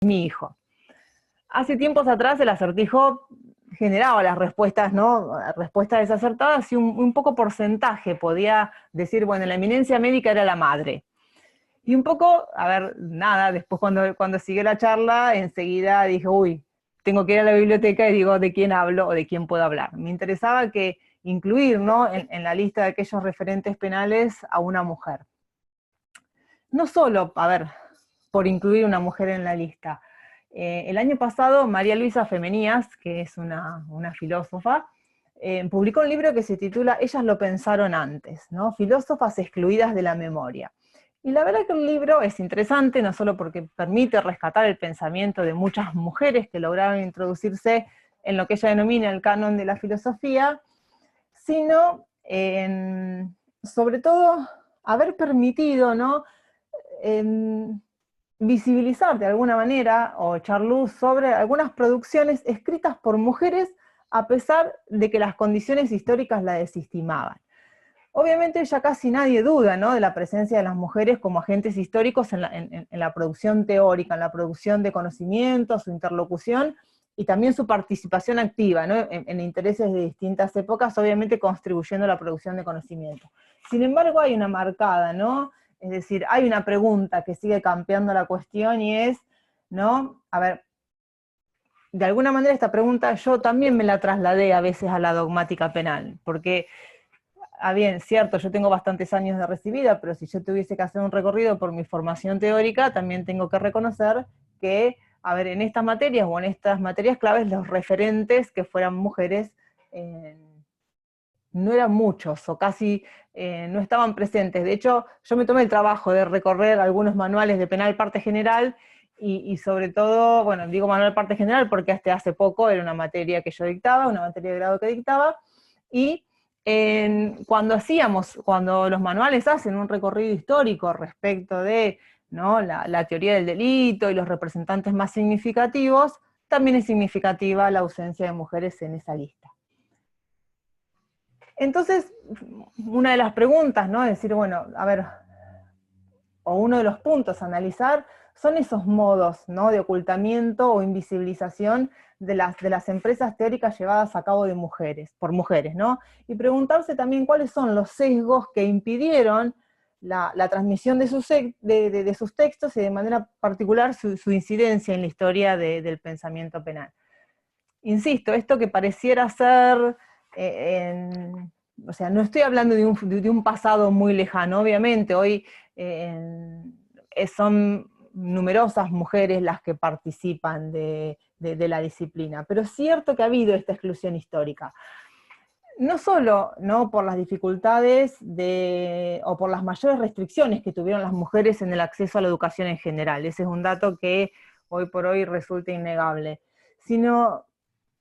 mi hijo. Hace tiempos atrás el acertijo generaba las respuestas, ¿no? Respuestas desacertadas y un poco porcentaje podía decir, bueno, la eminencia médica era la madre. Y un poco, a ver, nada, después cuando siguió la charla, enseguida dije, uy, tengo que ir a la biblioteca y digo de quién hablo o de quién puedo hablar. Me interesaba que incluir, ¿no? en la lista de aquellos referentes penales a una mujer. No solo, a ver, por incluir una mujer en la lista. El año pasado, María Luisa Femenías, que es una filósofa, publicó un libro que se titula Ellas lo pensaron antes, ¿no? Filósofas excluidas de la memoria. Y la verdad que el libro es interesante, no solo porque permite rescatar el pensamiento de muchas mujeres que lograron introducirse en lo que ella denomina el canon de la filosofía, sino sobre todo haber permitido, ¿no? Visibilizar de alguna manera o echar luz sobre algunas producciones escritas por mujeres a pesar de que las condiciones históricas la desestimaban. Obviamente ya casi nadie duda, ¿no? de la presencia de las mujeres como agentes históricos en la producción teórica, en la producción de conocimiento, su interlocución y también su participación activa, ¿no? en intereses de distintas épocas, obviamente contribuyendo a la producción de conocimiento. Sin embargo, hay una marcada, ¿no? Es decir, hay una pregunta que sigue campeando la cuestión y es, ¿no? A ver, de alguna manera esta pregunta yo también me la trasladé a veces a la dogmática penal, porque bien, cierto, yo tengo bastantes años de recibida, pero si yo tuviese que hacer un recorrido por mi formación teórica, también tengo que reconocer que, a ver, en estas materias o en estas materias claves, los referentes que fueran mujeres no eran muchos, o casi no estaban presentes. De hecho, yo me tomé el trabajo de recorrer algunos manuales de penal parte general, y sobre todo, bueno, digo manual parte general porque hasta hace poco era una materia que yo dictaba, una materia de grado que dictaba, y cuando los manuales hacen un recorrido histórico respecto de, ¿no? la teoría del delito y los representantes más significativos, también es significativa la ausencia de mujeres en esa lista. Entonces, una de las preguntas, ¿no? Es decir, bueno, a ver, o uno de los puntos a analizar son esos modos, ¿no? de ocultamiento o invisibilización de las empresas teóricas llevadas a cabo por mujeres, ¿no? Y preguntarse también cuáles son los sesgos que impidieron la transmisión de sus textos y de manera particular su incidencia en la historia del pensamiento penal. Insisto, esto que pareciera ser, o sea, no estoy hablando de un pasado muy lejano, obviamente, hoy son numerosas mujeres las que participan de la disciplina, pero es cierto que ha habido esta exclusión histórica. No solo, ¿no? por las dificultades o por las mayores restricciones que tuvieron las mujeres en el acceso a la educación en general, ese es un dato que hoy por hoy resulta innegable, sino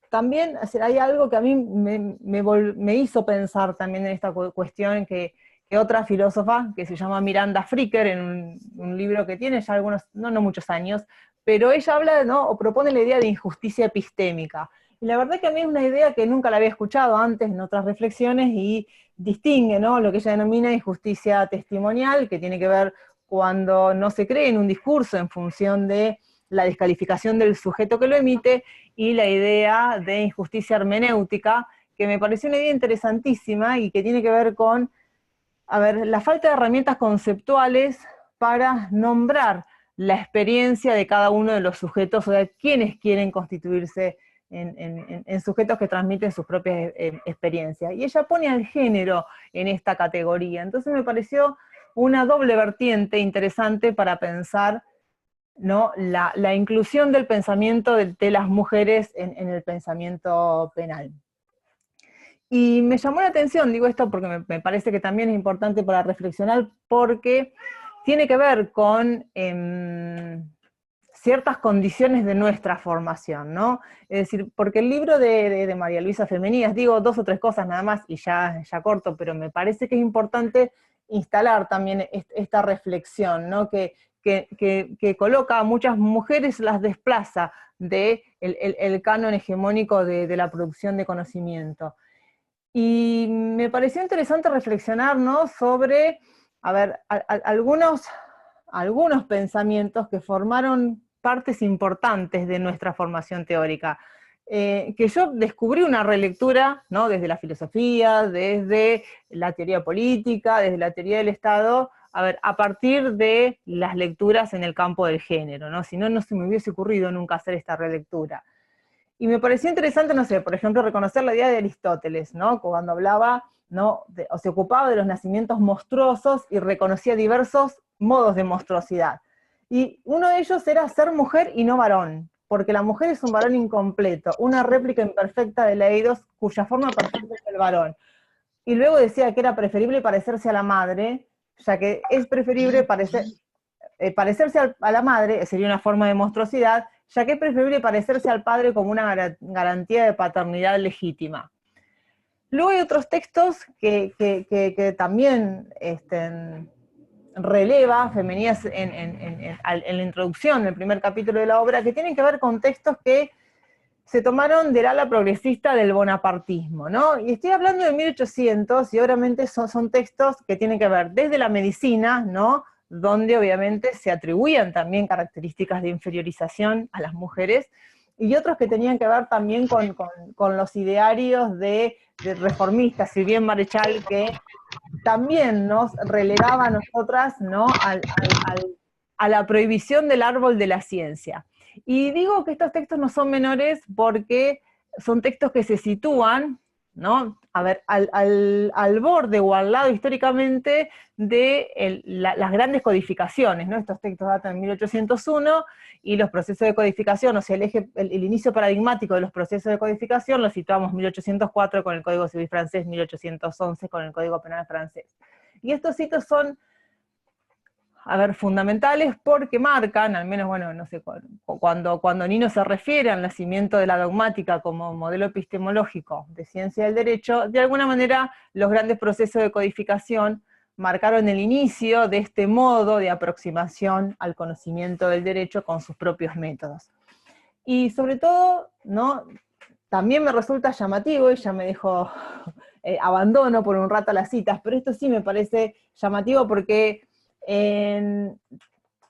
también hay algo que a mí me hizo pensar también en esta cuestión que otra filósofa, que se llama Miranda Fricker, en un libro que tiene ya algunos, no muchos años, pero ella habla, ¿no? o propone la idea de injusticia epistémica. Y la verdad que a mí es una idea que nunca la había escuchado antes en otras reflexiones, y distingue, ¿no? lo que ella denomina injusticia testimonial, que tiene que ver cuando no se cree en un discurso en función de la descalificación del sujeto que lo emite, y la idea de injusticia hermenéutica, que me pareció una idea interesantísima y que tiene que ver con, a ver, la falta de herramientas conceptuales para nombrar la experiencia de cada uno de los sujetos, o de quienes quieren constituirse en sujetos que transmiten sus propias experiencias. Y ella pone al género en esta categoría. Entonces me pareció una doble vertiente interesante para pensar, ¿no? la inclusión del pensamiento de las mujeres en el pensamiento penal. Y me llamó la atención, digo esto porque me parece que también es importante para reflexionar, porque tiene que ver con ciertas condiciones de nuestra formación, ¿no? Es decir, porque el libro de María Luisa Femenías, digo 2 o 3 cosas nada más y ya corto, pero me parece que es importante instalar también esta reflexión, ¿no? que coloca a muchas mujeres, las desplaza el canon hegemónico de la producción de conocimiento. Y me pareció interesante reflexionar, ¿no? sobre, a ver, algunos pensamientos que formaron partes importantes de nuestra formación teórica. Que yo descubrí una relectura, ¿no? Desde la filosofía, desde la teoría política, desde la teoría del Estado, a partir de las lecturas en el campo del género, ¿no? Si no, no se me hubiese ocurrido nunca hacer esta relectura. Y me pareció interesante, no sé, por ejemplo, reconocer la idea de Aristóteles, ¿no? Cuando hablaba, ¿no? O se ocupaba de los nacimientos monstruosos y reconocía diversos modos de monstruosidad. Y uno de ellos era ser mujer y no varón, porque la mujer es un varón incompleto, una réplica imperfecta de la Eidos, cuya forma perfecta es el varón. Y luego decía que era preferible parecerse a la madre, ya que es preferible parecerse a la madre, sería una forma de monstruosidad, ya que es preferible parecerse al padre como una garantía de paternidad legítima. Luego hay otros textos que también releva Femenías en la introducción del primer capítulo de la obra, que tienen que ver con textos que se tomaron del ala progresista del bonapartismo, ¿no? Y estoy hablando de 1800, y obviamente son textos que tienen que ver desde la medicina, ¿no? Donde obviamente se atribuían también características de inferiorización a las mujeres, y otros que tenían que ver también con los idearios de reformistas, si bien Marechal, que también nos relegaba a nosotras, ¿no? A la prohibición del árbol de la ciencia. Y digo que estos textos no son menores porque son textos que se sitúan, ¿no? Al borde o al lado históricamente de las grandes codificaciones, ¿no? Estos textos datan en 1801 y los procesos de codificación, o sea, el inicio paradigmático de los procesos de codificación lo situamos en 1804 con el Código Civil francés, 1811 con el Código Penal francés. Y estos hitos son fundamentales porque marcan, al menos, bueno, no sé, cuando Nino se refiere al nacimiento de la dogmática como modelo epistemológico de ciencia del derecho, de alguna manera los grandes procesos de codificación marcaron el inicio de este modo de aproximación al conocimiento del derecho con sus propios métodos. Y sobre todo, ¿no? También me resulta llamativo, y ya me dejo, abandono por un rato las citas, pero esto sí me parece llamativo porque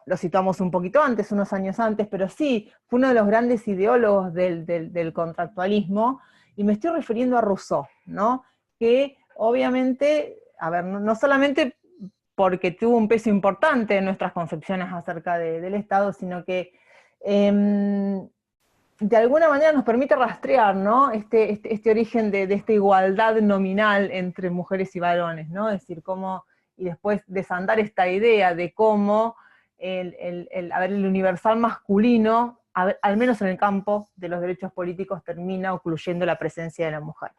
lo situamos un poquito antes, unos años antes, pero sí, fue uno de los grandes ideólogos del contractualismo, y me estoy refiriendo a Rousseau, ¿no? Que obviamente, no solamente porque tuvo un peso importante en nuestras concepciones acerca del Estado, sino que de alguna manera nos permite rastrear, ¿no? Este origen de esta igualdad nominal entre mujeres y varones, ¿no? Es decir, cómo, y después desandar esta idea de cómo el universal masculino, al menos en el campo de los derechos políticos, termina ocluyendo la presencia de la mujer.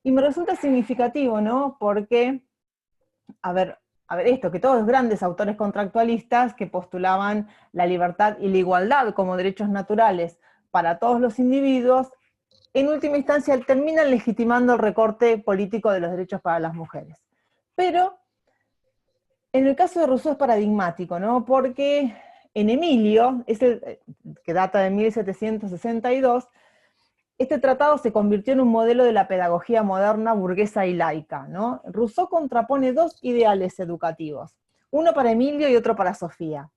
Y me resulta significativo, ¿no? Porque, esto, que todos los grandes autores contractualistas que postulaban la libertad y la igualdad como derechos naturales para todos los individuos, en última instancia terminan legitimando el recorte político de los derechos para las mujeres. Pero en el caso de Rousseau es paradigmático, ¿no? Porque en Emilio, que data de 1762, este tratado se convirtió en un modelo de la pedagogía moderna, burguesa y laica, ¿no? Rousseau contrapone dos ideales educativos, uno para Emilio y otro para Sofía.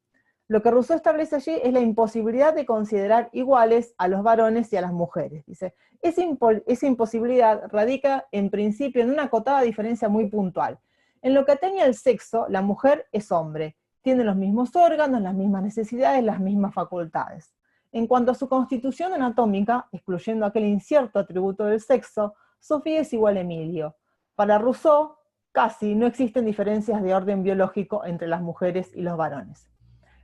Lo que Rousseau establece allí es la imposibilidad de considerar iguales a los varones y a las mujeres. Dice, esa imposibilidad radica en principio en una acotada diferencia muy puntual. En lo que atañe al sexo, la mujer es hombre, tiene los mismos órganos, las mismas necesidades, las mismas facultades. En cuanto a su constitución anatómica, excluyendo aquel incierto atributo del sexo, Sofía es igual a Emilio. Para Rousseau, casi no existen diferencias de orden biológico entre las mujeres y los varones.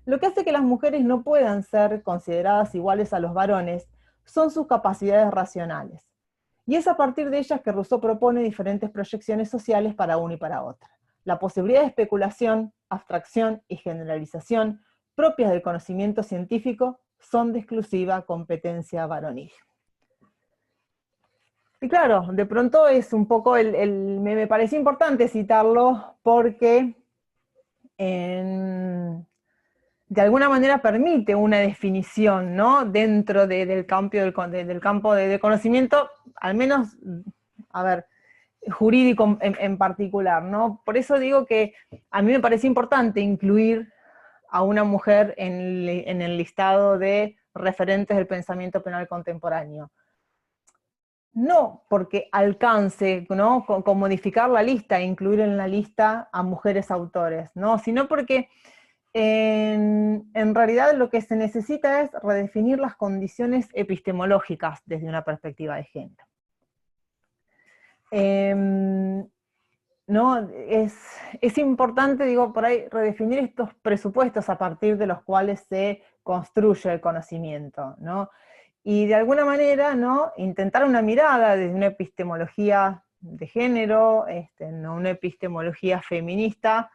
Lo que hace que las mujeres no puedan ser consideradas iguales a los varones son sus capacidades racionales. Y es a partir de ellas que Rousseau propone diferentes proyecciones sociales para una y para otra. La posibilidad de especulación, abstracción y generalización propias del conocimiento científico son de exclusiva competencia varonil. Y claro, de pronto es un poco, me pareció importante citarlo porque de alguna manera permite una definición, ¿no? Dentro del campo de conocimiento, al menos, jurídico en particular, ¿no? Por eso digo que a mí me parece importante incluir a una mujer en el listado de referentes del pensamiento penal contemporáneo. No porque alcance, ¿no?, con modificar la lista e incluir en la lista a mujeres autores, ¿no?, sino porque en realidad lo que se necesita es redefinir las condiciones epistemológicas desde una perspectiva de género. ¿No? Es importante, digo, por ahí redefinir estos presupuestos a partir de los cuales se construye el conocimiento, ¿no? Y de alguna manera, ¿no?, intentar una mirada desde una epistemología de género, no una epistemología feminista,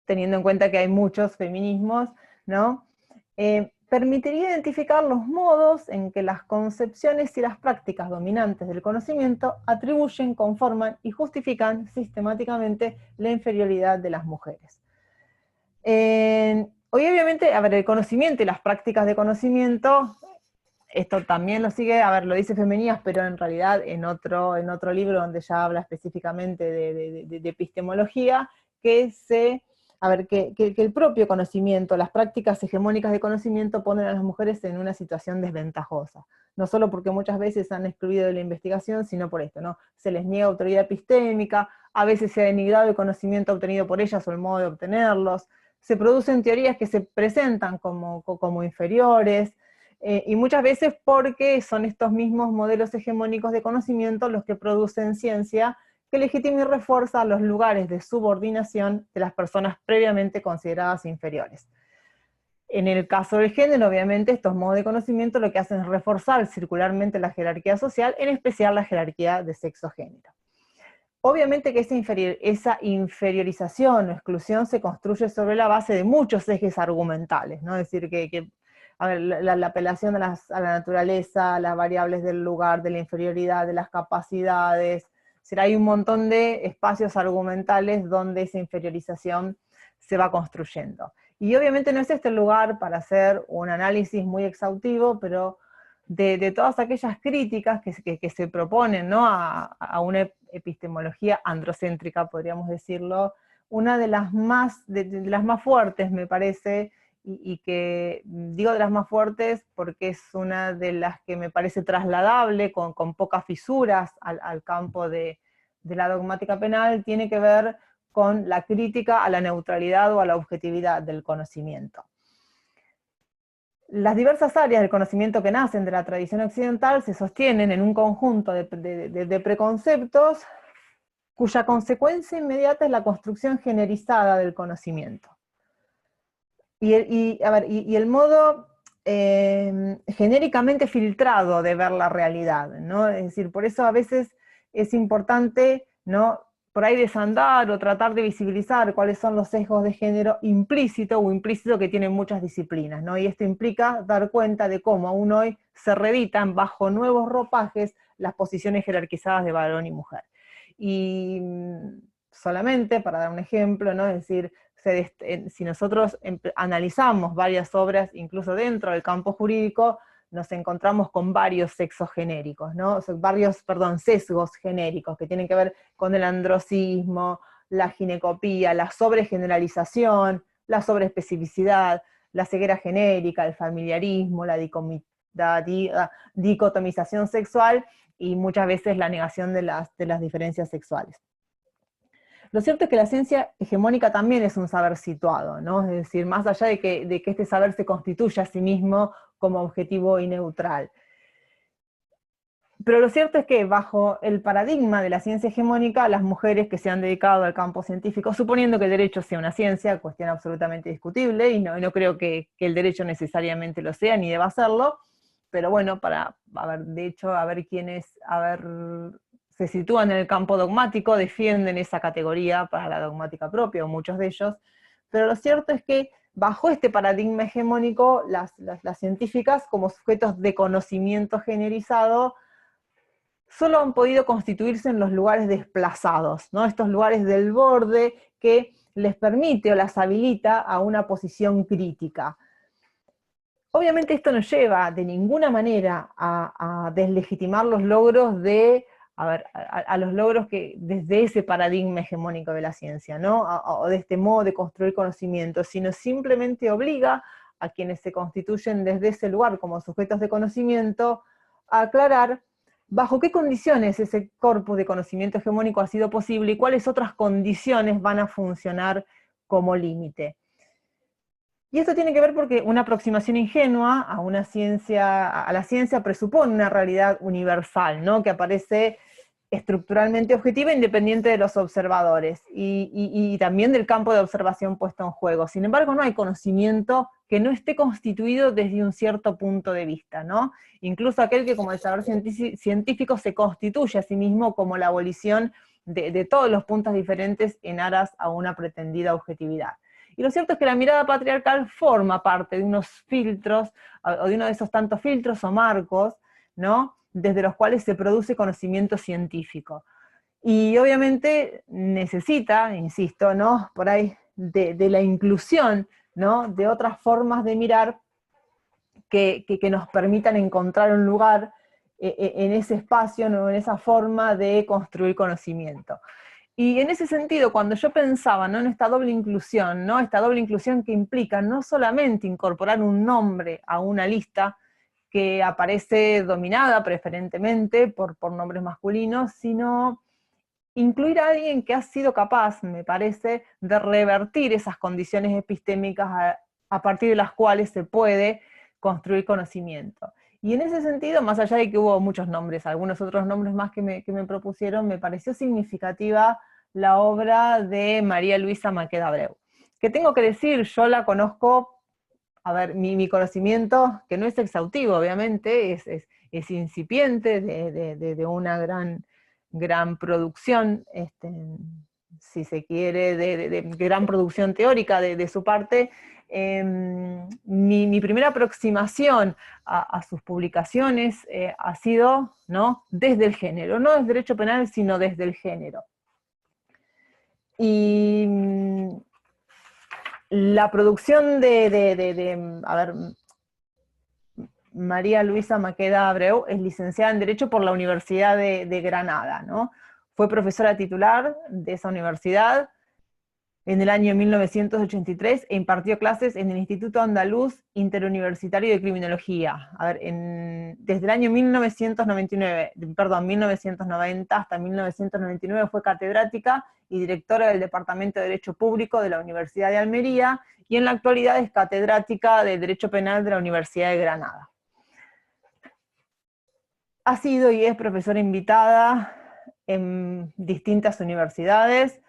teniendo en cuenta que hay muchos feminismos, ¿no? Permitiría identificar los modos en que las concepciones y las prácticas dominantes del conocimiento atribuyen, conforman y justifican sistemáticamente la inferioridad de las mujeres. Hoy obviamente, a ver, el conocimiento y las prácticas de conocimiento, esto también lo sigue, a ver, lo dice Femenías, pero en realidad en otro libro donde ya habla específicamente de epistemología, que el propio conocimiento, las prácticas hegemónicas de conocimiento ponen a las mujeres en una situación desventajosa. No solo porque muchas veces han excluido de la investigación, sino por esto, ¿no? Se les niega autoridad epistémica, a veces se ha denigrado el conocimiento obtenido por ellas o el modo de obtenerlos, se producen teorías que se presentan como inferiores, y muchas veces porque son estos mismos modelos hegemónicos de conocimiento los que producen ciencia que legitima y refuerza los lugares de subordinación de las personas previamente consideradas inferiores. En el caso del género, obviamente, estos modos de conocimiento lo que hacen es reforzar circularmente la jerarquía social, en especial la jerarquía de sexo-género. Obviamente que esa inferiorización o exclusión se construye sobre la base de muchos ejes argumentales, ¿no? Es decir, a ver, la apelación a la naturaleza, a las variables del lugar, de la inferioridad, de las capacidades. Hay un montón de espacios argumentales donde esa inferiorización se va construyendo. Y obviamente no es este el lugar para hacer un análisis muy exhaustivo, pero de todas aquellas críticas que se proponen, ¿no?, a una epistemología androcéntrica, podríamos decirlo, una de las más fuertes, me parece, y que digo de las más fuertes porque es una de las que me parece trasladable, con pocas fisuras al campo de la dogmática penal, tiene que ver con la crítica a la neutralidad o a la objetividad del conocimiento. Las diversas áreas del conocimiento que nacen de la tradición occidental se sostienen en un conjunto de preconceptos cuya consecuencia inmediata es la construcción generalizada del conocimiento. Y el modo genéricamente filtrado de ver la realidad, ¿no? Es decir, por eso a veces es importante, ¿no?, por ahí desandar o tratar de visibilizar cuáles son los sesgos de género implícito o implícito que tienen muchas disciplinas, ¿no? Y esto implica dar cuenta de cómo aún hoy se reeditan bajo nuevos ropajes las posiciones jerarquizadas de varón y mujer. Y solamente, para dar un ejemplo, ¿no?, es decir, si nosotros analizamos varias obras, incluso dentro del campo jurídico, nos encontramos con varios sexos genéricos, ¿no? O sea, sesgos genéricos que tienen que ver con el androcismo, la ginecopía, la sobregeneralización, la sobreespecificidad, la ceguera genérica, el familiarismo, la dicotomización sexual y muchas veces la negación de las diferencias sexuales. Lo cierto es que la ciencia hegemónica también es un saber situado, ¿no? Es decir, más allá de que este saber se constituya a sí mismo como objetivo y neutral. Pero lo cierto es que bajo el paradigma de la ciencia hegemónica, las mujeres que se han dedicado al campo científico, suponiendo que el derecho sea una ciencia, cuestión absolutamente discutible, y no creo que el derecho necesariamente lo sea, ni deba serlo, pero bueno, de hecho, quienes, se sitúan en el campo dogmático, defienden esa categoría para la dogmática propia, o muchos de ellos, pero lo cierto es que bajo este paradigma hegemónico, las científicas, como sujetos de conocimiento generalizado, solo han podido constituirse en los lugares desplazados, ¿no? Estos lugares del borde que les permite o las habilita a una posición crítica. Obviamente esto no lleva de ninguna manera a deslegitimar los logros de a los logros que desde ese paradigma hegemónico de la ciencia, ¿no? O de este modo de construir conocimiento, sino simplemente obliga a quienes se constituyen desde ese lugar como sujetos de conocimiento a aclarar bajo qué condiciones ese corpus de conocimiento hegemónico ha sido posible y cuáles otras condiciones van a funcionar como límite. Y esto tiene que ver porque una aproximación ingenua a la ciencia presupone una realidad universal, ¿no? Que aparece estructuralmente objetiva independiente de los observadores y también del campo de observación puesto en juego. Sin embargo, no hay conocimiento que no esté constituido desde un cierto punto de vista, ¿no? Incluso aquel que como el saber científico se constituye a sí mismo como la abolición de todos los puntos diferentes en aras a una pretendida objetividad. Y lo cierto es que la mirada patriarcal forma parte de unos filtros, o de uno de esos tantos filtros o marcos, ¿no? Desde los cuales se produce conocimiento científico. Y obviamente necesita, insisto, ¿no? Por ahí, de la inclusión, ¿no? De otras formas de mirar que nos permitan encontrar un lugar en ese espacio, ¿no? En esa forma de construir conocimiento. Y en ese sentido, cuando yo pensaba, ¿no? En esta doble inclusión, ¿no? Esta doble inclusión que implica no solamente incorporar un nombre a una lista, que aparece dominada preferentemente por nombres masculinos, sino incluir a alguien que ha sido capaz, me parece, de revertir esas condiciones epistémicas a partir de las cuales se puede construir conocimiento. Y en ese sentido, más allá de que hubo muchos nombres, algunos otros nombres más que me propusieron, me pareció significativa la obra de María Luisa Maqueda Abreu. Que tengo que decir, yo la conozco, a ver, mi conocimiento, que no es exhaustivo, obviamente, es incipiente de una gran producción, si se quiere, de gran producción teórica de su parte. Mi primera aproximación a sus publicaciones ha sido, ¿no? Desde el género, no desde derecho penal, sino desde el género. Y la producción a ver, María Luisa Maqueda Abreu es licenciada en Derecho por la Universidad de Granada, ¿no? Fue profesora titular de esa universidad en el año 1983 e impartió clases en el Instituto Andaluz Interuniversitario de Criminología. A ver, desde el año 1990 hasta 1999 fue catedrática y directora del Departamento de Derecho Público de la Universidad de Almería, y en la actualidad es catedrática de Derecho Penal de la Universidad de Granada. Ha sido y es profesora invitada en distintas universidades,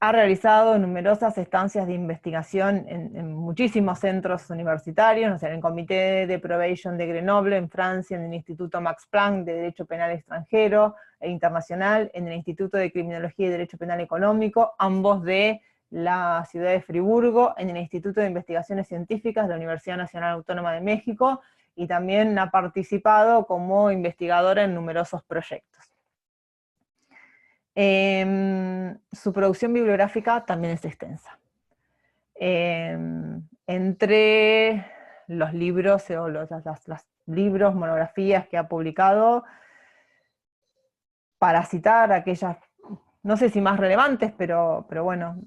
ha realizado numerosas estancias de investigación en muchísimos centros universitarios, o sea, en el Comité de Probation de Grenoble, en Francia, en el Instituto Max Planck de Derecho Penal Extranjero e Internacional, en el Instituto de Criminología y Derecho Penal Económico, ambos de la ciudad de Friburgo, en el Instituto de Investigaciones Científicas de la Universidad Nacional Autónoma de México, y también ha participado como investigadora en numerosos proyectos. Su producción bibliográfica también es extensa. Entre los libros o los libros, monografías que ha publicado, para citar aquellas, no sé si más relevantes, pero bueno,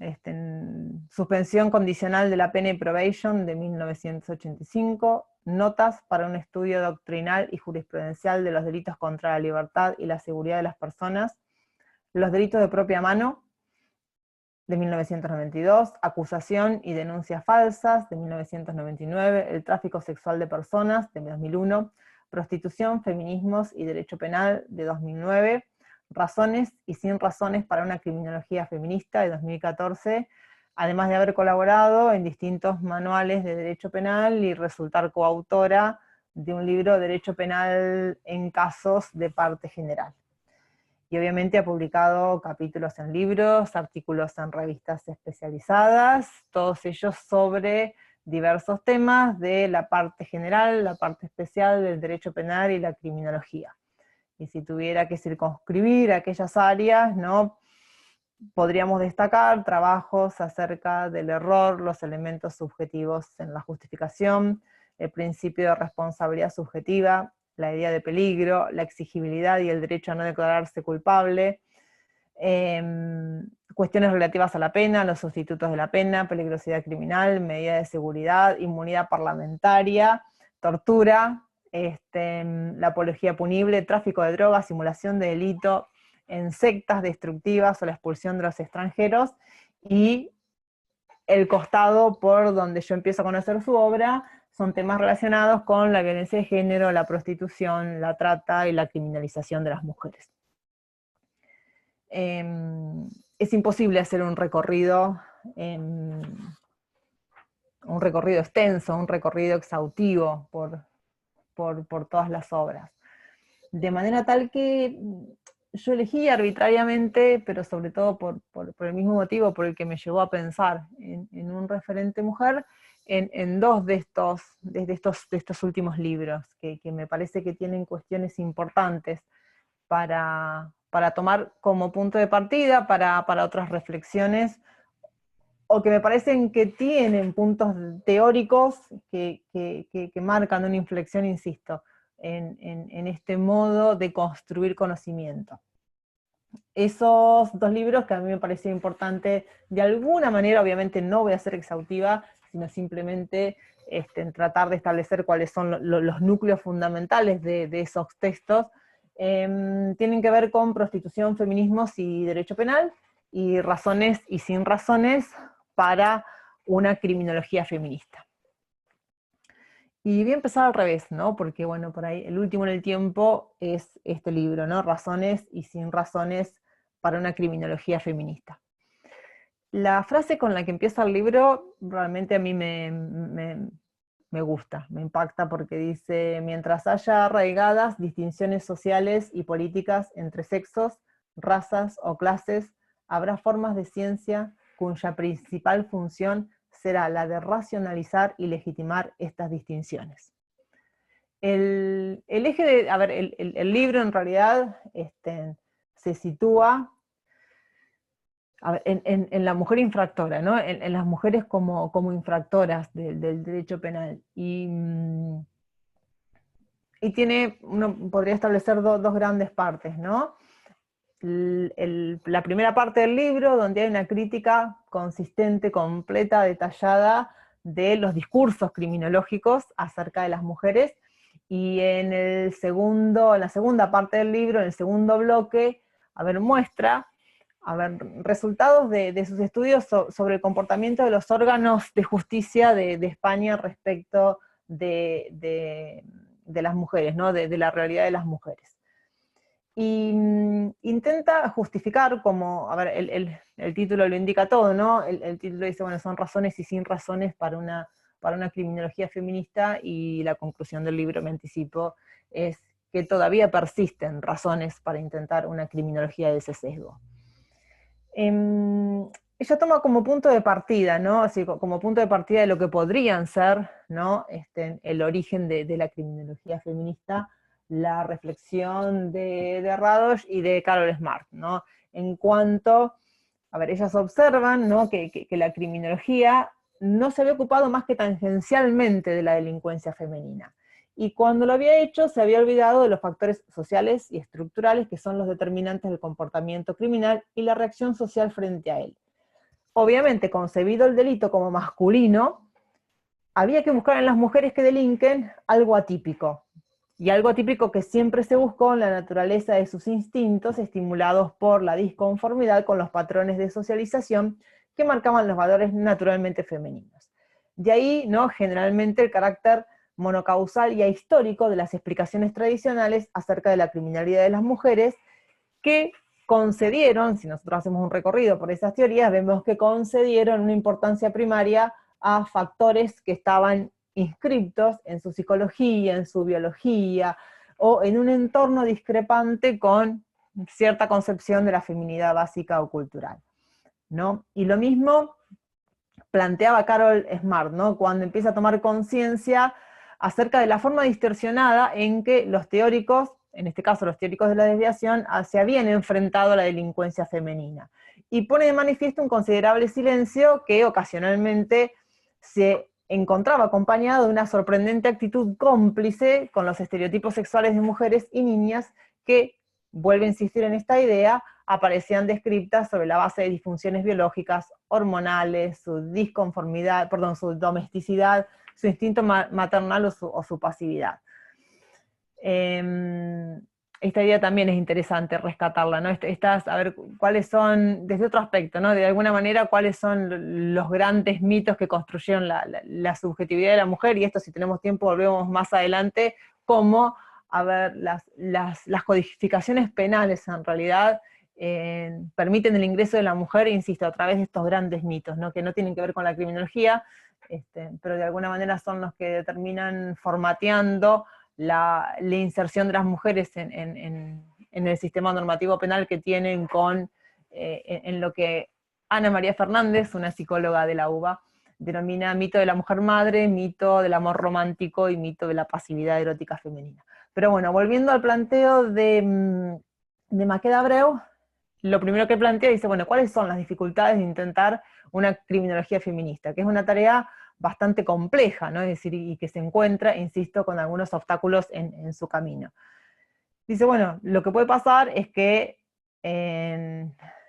Suspensión condicional de la pena y probation de 1985, Notas para un estudio doctrinal y jurisprudencial de los delitos contra la libertad y la seguridad de las personas, Los delitos de propia mano, de 1992, Acusación y denuncias falsas, de 1999, El tráfico sexual de personas, de 2001, Prostitución, feminismos y derecho penal, de 2009, Razones y sin razones para una criminología feminista, de 2014, además de haber colaborado en distintos manuales de derecho penal y resultar coautora de un libro Derecho Penal en casos de parte general. Y obviamente ha publicado capítulos en libros, artículos en revistas especializadas, todos ellos sobre diversos temas de la parte general, la parte especial del derecho penal y la criminología. Y si tuviera que circunscribir aquellas áreas, ¿no? Podríamos destacar trabajos acerca del error, los elementos subjetivos en la justificación, el principio de responsabilidad subjetiva, la idea de peligro, la exigibilidad y el derecho a no declararse culpable, cuestiones relativas a la pena, los sustitutos de la pena, peligrosidad criminal, medida de seguridad, inmunidad parlamentaria, tortura, la apología punible, tráfico de drogas, simulación de delito, en sectas destructivas o la expulsión de los extranjeros, y el costado por donde yo empiezo a conocer su obra son temas relacionados con la violencia de género, la prostitución, la trata y la criminalización de las mujeres. Es imposible hacer un recorrido extenso, un recorrido exhaustivo por todas las obras. De manera tal que yo elegí arbitrariamente, pero sobre todo por el mismo motivo por el que me llevó a pensar en un referente mujer, en dos de estos últimos libros, que me parece que tienen cuestiones importantes para tomar como punto de partida para otras reflexiones, o que me parecen que tienen puntos teóricos que marcan una inflexión, insisto, en este modo de construir conocimiento. Esos dos libros que a mí me pareció importante, de alguna manera, obviamente no voy a ser exhaustiva, sino simplemente tratar de establecer cuáles son los núcleos fundamentales de esos textos, tienen que ver con prostitución, feminismos y derecho penal, y razones y sin razones para una criminología feminista. Y voy a empezar al revés, ¿no? Porque, bueno, por ahí el último en el tiempo es este libro, ¿no? Razones y sin razones para una criminología feminista. La frase con la que empieza el libro realmente a mí me gusta, me impacta, porque dice: mientras haya arraigadas distinciones sociales y políticas entre sexos, razas o clases, habrá formas de ciencia cuya principal función será la de racionalizar y legitimar estas distinciones. El eje de, el libro en realidad se sitúa en la mujer infractora, ¿no? En las mujeres como infractoras del derecho penal. Y tiene, uno podría establecer dos grandes partes, ¿no? La primera parte del libro, donde hay una crítica consistente, completa, detallada de los discursos criminológicos acerca de las mujeres, y en la segunda parte del libro, en el segundo bloque, muestra resultados de sus estudios sobre el comportamiento de los órganos de justicia de España respecto de las mujeres, ¿no? de la realidad de las mujeres. Y intenta justificar, como, el título lo indica todo, ¿no? El título dice, bueno, son razones y sin razones para una criminología feminista, y la conclusión del libro, me anticipo, es que todavía persisten razones para intentar una criminología de ese sesgo. Ella toma como punto de partida, ¿no? Así, como punto de partida de lo que podrían ser, ¿no? El origen de la criminología feminista, la reflexión de Radosh y de Carol Smart, ¿no? En cuanto, ellas observan, ¿no? que la criminología no se había ocupado más que tangencialmente de la delincuencia femenina. Y cuando lo había hecho, se había olvidado de los factores sociales y estructurales que son los determinantes del comportamiento criminal y la reacción social frente a él. Obviamente, concebido el delito como masculino, había que buscar en las mujeres que delinquen algo atípico, y algo atípico que siempre se buscó en la naturaleza de sus instintos, estimulados por la disconformidad con los patrones de socialización que marcaban los valores naturalmente femeninos. De ahí, ¿no?, generalmente el carácter monocausal y ahistórico de las explicaciones tradicionales acerca de la criminalidad de las mujeres, que concedieron, si nosotros hacemos un recorrido por esas teorías, vemos que concedieron una importancia primaria a factores que estaban inscriptos en su psicología, en su biología, o en un entorno discrepante con cierta concepción de la feminidad básica o cultural, ¿no? Y lo mismo planteaba Carol Smart, ¿no?, cuando empieza a tomar conciencia acerca de la forma distorsionada en que los teóricos, en este caso los teóricos de la desviación, se habían enfrentado a la delincuencia femenina. Y pone de manifiesto un considerable silencio que ocasionalmente se encontraba acompañado de una sorprendente actitud cómplice con los estereotipos sexuales de mujeres y niñas que, vuelve a insistir en esta idea, aparecían descritas sobre la base de disfunciones biológicas, hormonales, su disconformidad, perdón, su domesticidad, su instinto maternal o su pasividad. Esta idea también es interesante rescatarla, ¿no? A ver, cuáles son, desde otro aspecto, ¿no? De alguna manera, cuáles son los grandes mitos que construyeron la subjetividad de la mujer, y esto, si tenemos tiempo, volvemos más adelante, cómo, a ver, las codificaciones penales, en realidad, permiten el ingreso de la mujer, insisto, a través de estos grandes mitos, ¿no? Que no tienen que ver con la criminología, pero de alguna manera son los que determinan formateando la inserción de las mujeres en el sistema normativo penal que tienen en lo que Ana María Fernández, una psicóloga de la UBA, denomina mito de la mujer madre, mito del amor romántico y mito de la pasividad erótica femenina. Pero bueno, volviendo al planteo de Maqueda Abreu, lo primero que plantea dice, bueno, ¿cuáles son las dificultades de intentar una criminología feminista? Que es una tarea bastante compleja, ¿no? Es decir, y que se encuentra, insisto, con algunos obstáculos en su camino. Dice, bueno, lo que puede pasar es que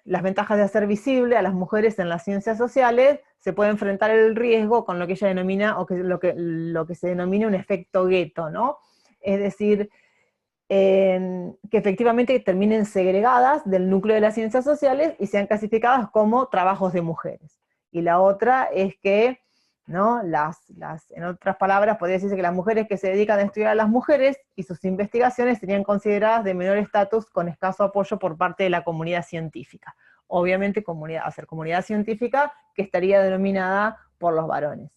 las ventajas de hacer visible a las mujeres en las ciencias sociales se puede enfrentar el riesgo con lo que ella denomina, o lo que se denomina un efecto gueto, ¿no? Es decir, que efectivamente terminen segregadas del núcleo de las ciencias sociales y sean clasificadas como trabajos de mujeres. Y la otra es que, ¿no? En otras palabras, podría decirse que las mujeres que se dedican a estudiar a las mujeres y sus investigaciones serían consideradas de menor estatus con escaso apoyo por parte de la comunidad científica. Obviamente, comunidad científica que estaría denominada por los varones.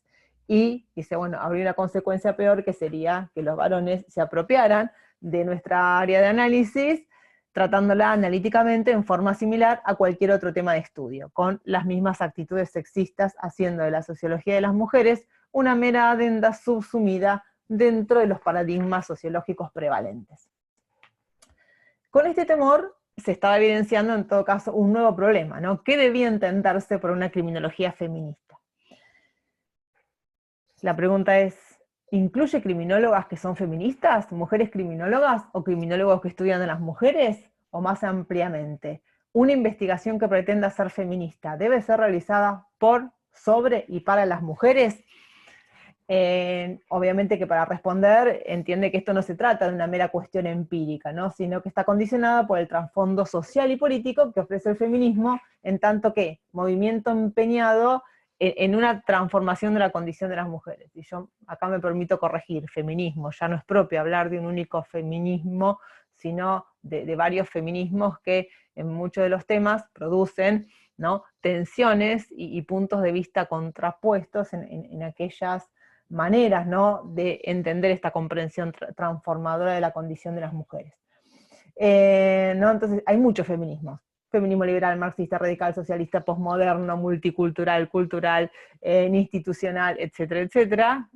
Y dice, bueno, habría una consecuencia peor, que sería que los varones se apropiaran de nuestra área de análisis, tratándola analíticamente en forma similar a cualquier otro tema de estudio, con las mismas actitudes sexistas, haciendo de la sociología de las mujeres una mera adenda subsumida dentro de los paradigmas sociológicos prevalentes. Con este temor se estaba evidenciando, en todo caso, un nuevo problema, ¿no? ¿Qué debía entenderse por una criminología feminista? La pregunta es, ¿incluye criminólogas que son feministas, mujeres criminólogas, o criminólogos que estudian a las mujeres? ¿O más ampliamente, una investigación que pretenda ser feminista debe ser realizada por, sobre y para las mujeres? Obviamente que para responder entiende que esto no se trata de una mera cuestión empírica, ¿no? Sino que está condicionada por el trasfondo social y político que ofrece el feminismo, en tanto que movimiento empeñado en una transformación de la condición de las mujeres. Y yo acá me permito corregir, feminismo, ya no es propio hablar de un único feminismo, sino de varios feminismos que en muchos de los temas producen, ¿no? Tensiones y puntos de vista contrapuestos en aquellas maneras, ¿no? De entender esta comprensión transformadora de la condición de las mujeres. ¿No? Entonces hay muchos feminismos. Feminismo liberal, marxista, radical, socialista, posmoderno, multicultural, cultural, institucional, etcétera, etcétera.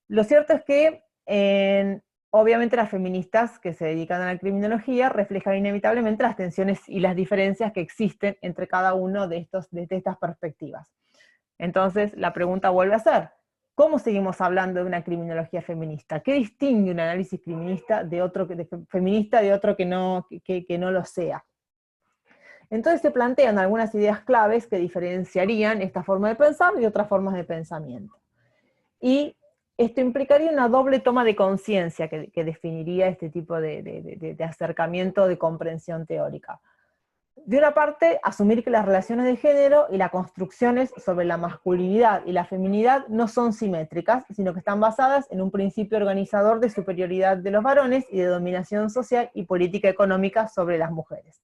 Lo cierto es que obviamente las feministas que se dedican a la criminología reflejan inevitablemente las tensiones y las diferencias que existen entre cada uno de estas perspectivas. Entonces la pregunta vuelve a ser, ¿cómo seguimos hablando de una criminología feminista? ¿Qué distingue un análisis criminista feminista de otro que no lo sea? Entonces se plantean algunas ideas claves que diferenciarían esta forma de pensar de otras formas de pensamiento. Y esto implicaría una doble toma de conciencia que definiría este tipo de acercamiento de comprensión teórica. De una parte, asumir que las relaciones de género y las construcciones sobre la masculinidad y la feminidad no son simétricas, sino que están basadas en un principio organizador de superioridad de los varones y de dominación social y política económica sobre las mujeres.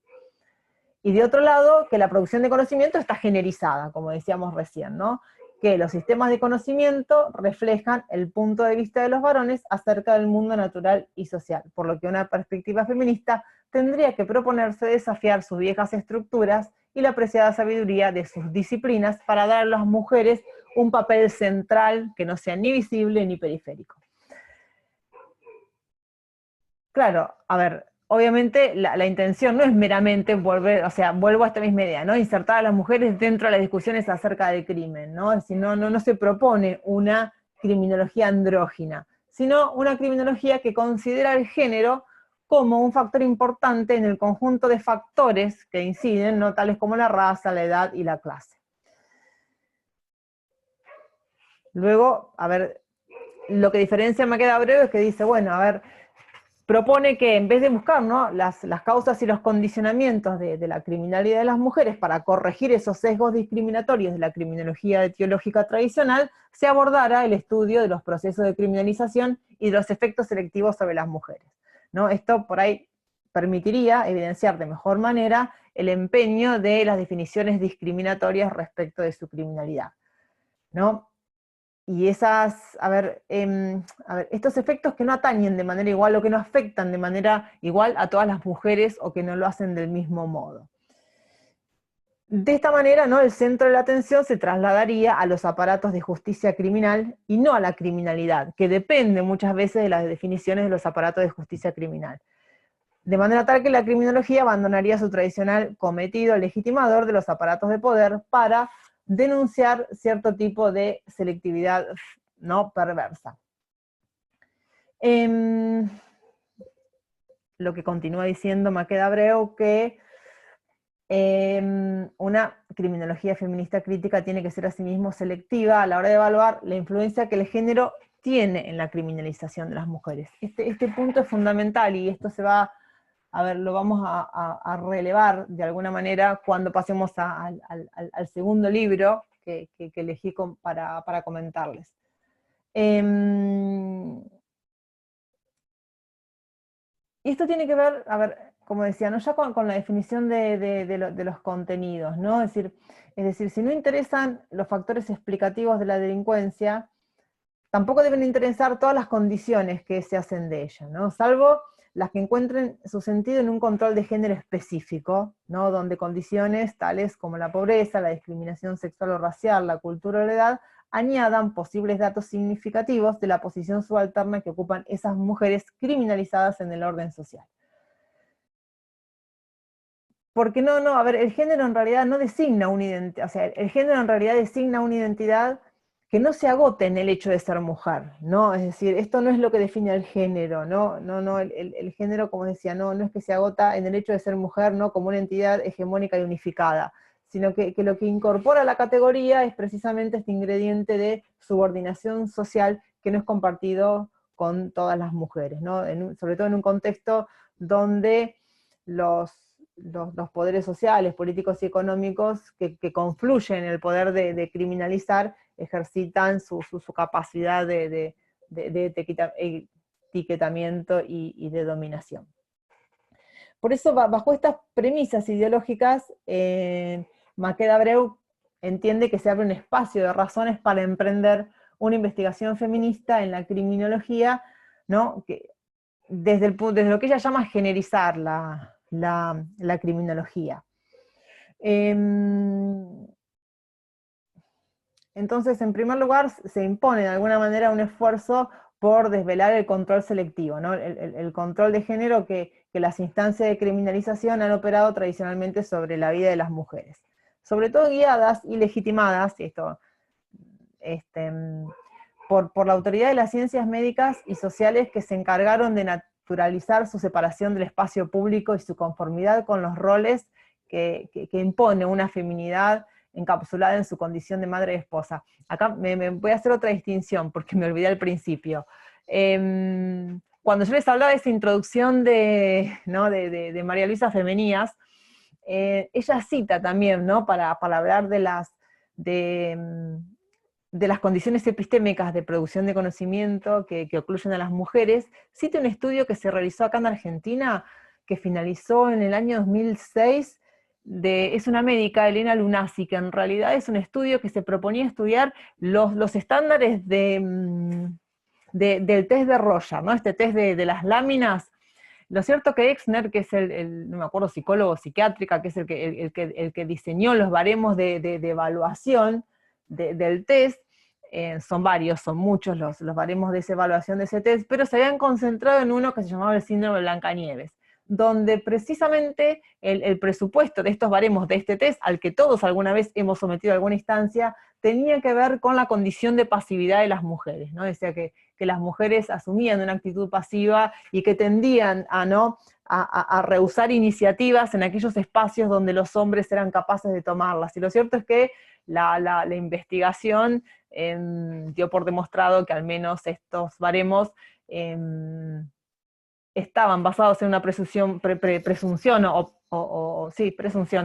Y de otro lado, que la producción de conocimiento está generizada, como decíamos recién, ¿no? Que los sistemas de conocimiento reflejan el punto de vista de los varones acerca del mundo natural y social, por lo que una perspectiva feminista tendría que proponerse desafiar sus viejas estructuras y la apreciada sabiduría de sus disciplinas para dar a las mujeres un papel central que no sea ni visible ni periférico. Claro, a ver, obviamente la intención no es meramente volver, o sea, vuelvo a esta misma idea, ¿no? Insertar a las mujeres dentro de las discusiones acerca del crimen, ¿no? Es decir, no se propone una criminología andrógina, sino una criminología que considera el género como un factor importante en el conjunto de factores que inciden, ¿no? Tales como la raza, la edad y la clase. Luego, a ver, lo que diferencia a Maqueda Abreu es que dice, bueno, a ver, propone que en vez de buscar, ¿no?, las causas y los condicionamientos de la criminalidad de las mujeres para corregir esos sesgos discriminatorios de la criminología etiológica tradicional, se abordara el estudio de los procesos de criminalización y de los efectos selectivos sobre las mujeres, ¿no? Esto por ahí permitiría evidenciar de mejor manera el empeño de las definiciones discriminatorias respecto de su criminalidad, ¿no? Y esas, estos efectos que no atañen de manera igual o que no afectan de manera igual a todas las mujeres o que no lo hacen del mismo modo. De esta manera, ¿no?, el centro de la atención se trasladaría a los aparatos de justicia criminal y no a la criminalidad, que depende muchas veces de las definiciones de los aparatos de justicia criminal. De manera tal que la criminología abandonaría su tradicional cometido legitimador de los aparatos de poder para denunciar cierto tipo de selectividad, ¿no?, perversa. Lo que continúa diciendo Maqueda Abreu, que una criminología feminista crítica tiene que ser asimismo selectiva a la hora de evaluar la influencia que el género tiene en la criminalización de las mujeres. Este punto es fundamental y esto se va, a ver, lo vamos a relevar de alguna manera cuando pasemos al segundo libro que elegí para comentarles. Y esto tiene que ver, a ver, como decía, ¿no?, ya con la definición de los contenidos, ¿no? Es decir, si no interesan los factores explicativos de la delincuencia, tampoco deben interesar todas las condiciones que se hacen de ella, ¿no?, salvo las que encuentren su sentido en un control de género específico, ¿no?, donde condiciones tales como la pobreza, la discriminación sexual o racial, la cultura o la edad, añadan posibles datos significativos de la posición subalterna que ocupan esas mujeres criminalizadas en el orden social. Porque a ver, el género en realidad no designa una identidad, o sea, el género en realidad designa una identidad que no se agote en el hecho de ser mujer, ¿no? Es decir, esto no es lo que define el género, ¿no? El género, como decía, no es que se agota en el hecho de ser mujer, ¿no?, como una entidad hegemónica y unificada, sino que lo que incorpora a la categoría es precisamente este ingrediente de subordinación social que no es compartido con todas las mujeres, ¿no? Sobre todo en un contexto donde los poderes sociales, políticos y económicos que confluyen en el poder de criminalizar, ejercitan su capacidad de etiquetamiento y de dominación. Por eso, bajo estas premisas ideológicas, Maqueda Abreu entiende que se abre un espacio de razones para emprender una investigación feminista en la criminología, ¿no?, que desde lo que ella llama generizar la criminología. Entonces, en primer lugar, se impone de alguna manera un esfuerzo por desvelar el control selectivo, ¿no?, el control de género que las instancias de criminalización han operado tradicionalmente sobre la vida de las mujeres. Sobre todo guiadas y legitimadas, por la autoridad de las ciencias médicas y sociales que se encargaron de naturalizar su separación del espacio público y su conformidad con los roles que impone una feminidad encapsulada en su condición de madre y esposa. Acá me voy a hacer otra distinción, porque me olvidé al principio. Cuando yo les hablaba de esa introducción de María Luisa Femenías, ella cita también, ¿no?, para hablar de las condiciones epistémicas de producción de conocimiento que ocluyen a las mujeres, cita un estudio que se realizó acá en Argentina, que finalizó en el año 2006, es una médica, Elena Lunasi, que en realidad es un estudio que se proponía estudiar los estándares del test de Roger, ¿no?, este test de las láminas. Lo cierto que Exner, que es no me acuerdo, psicólogo psiquiátrica, que es el que diseñó los baremos de evaluación del test, son varios, son muchos los baremos de esa evaluación de ese test, pero se habían concentrado en uno que se llamaba el síndrome de Blancanieves, donde precisamente el presupuesto de estos baremos de este test, al que todos alguna vez hemos sometido a alguna instancia, tenía que ver con la condición de pasividad de las mujeres, ¿no? Decía que las mujeres asumían una actitud pasiva y que tendían a rehusar iniciativas en aquellos espacios donde los hombres eran capaces de tomarlas. Y lo cierto es que la investigación dio por demostrado que al menos estos baremos estaban basados en una presunción, presunción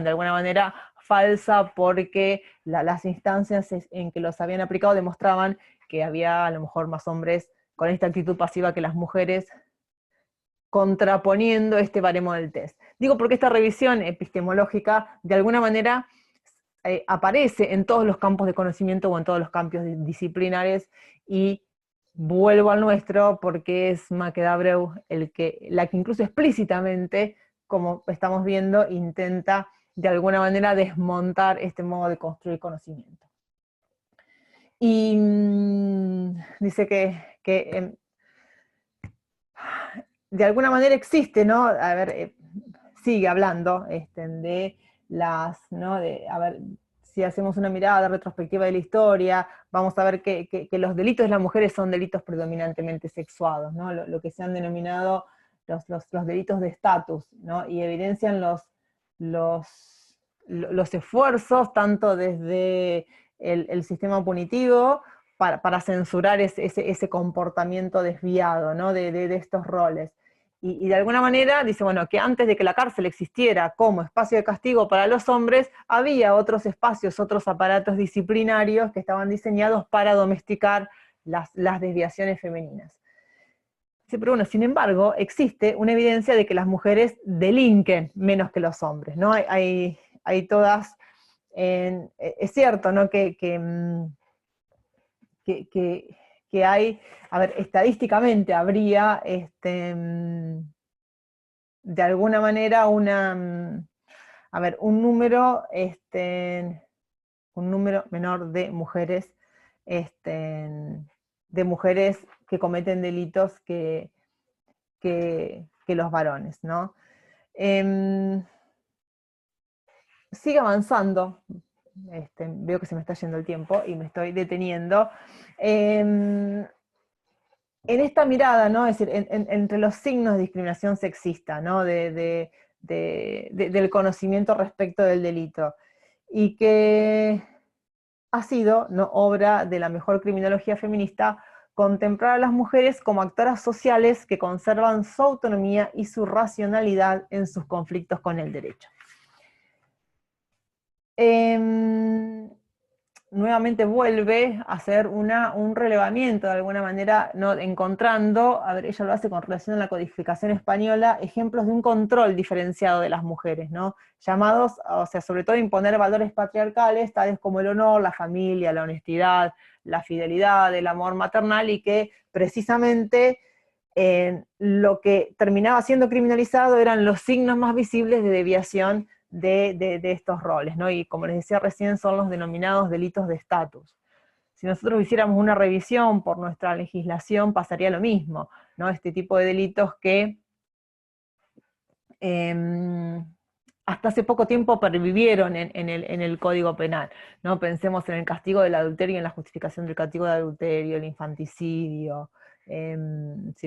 de alguna manera falsa, porque las instancias en que los habían aplicado demostraban que había a lo mejor más hombres con esta actitud pasiva que las mujeres, contraponiendo este baremo del test. Digo porque esta revisión epistemológica de alguna manera aparece en todos los campos de conocimiento o en todos los campos disciplinares, y vuelvo al nuestro porque es Maquet-Abreu la que incluso explícitamente, como estamos viendo, intenta de alguna manera desmontar este modo de construir conocimiento. Y dice que de alguna manera existe, ¿no? A ver, sigue hablando de las, ¿no? A ver, si hacemos una mirada retrospectiva de la historia, vamos a ver que los delitos de las mujeres son delitos predominantemente sexuados, ¿no? Lo que se han denominado los delitos de estatus, ¿no? Y evidencian los esfuerzos, tanto desde el sistema punitivo, para censurar ese comportamiento desviado, ¿no? de estos roles. Y de alguna manera dice, bueno, que antes de que la cárcel existiera como espacio de castigo para los hombres, había otros espacios, otros aparatos disciplinarios que estaban diseñados para domesticar las desviaciones femeninas. Sí, pero bueno, sin embargo, existe una evidencia de que las mujeres delinquen menos que los hombres, ¿no? Hay todas, es cierto, ¿no? Que hay, a ver, estadísticamente habría de alguna manera a ver, un número menor de mujeres, que cometen delitos que los varones, ¿no? Sigue avanzando. Veo que se me está yendo el tiempo y me estoy deteniendo. En esta mirada, ¿no? Es decir, entre los signos de discriminación sexista, ¿no? Del conocimiento respecto del delito, y que ha sido, ¿no?, obra de la mejor criminología feminista contemplar a las mujeres como actoras sociales que conservan su autonomía y su racionalidad en sus conflictos con el derecho. Nuevamente vuelve a hacer un relevamiento de alguna manera, ¿no?, encontrando, a ver, ella lo hace con relación a la codificación española, ejemplos de un control diferenciado de las mujeres, ¿no?, llamados, o sea, sobre todo a imponer valores patriarcales, tales como el honor, la familia, la honestidad, la fidelidad, el amor maternal, y que precisamente lo que terminaba siendo criminalizado eran los signos más visibles de desviación de estos roles, ¿no? Y como les decía recién, son los denominados delitos de estatus. Si nosotros hiciéramos una revisión por nuestra legislación, pasaría lo mismo, ¿no? Este tipo de delitos que hasta hace poco tiempo pervivieron en el Código Penal, ¿no? Pensemos en el castigo del adulterio y en la justificación del castigo del adulterio, el infanticidio,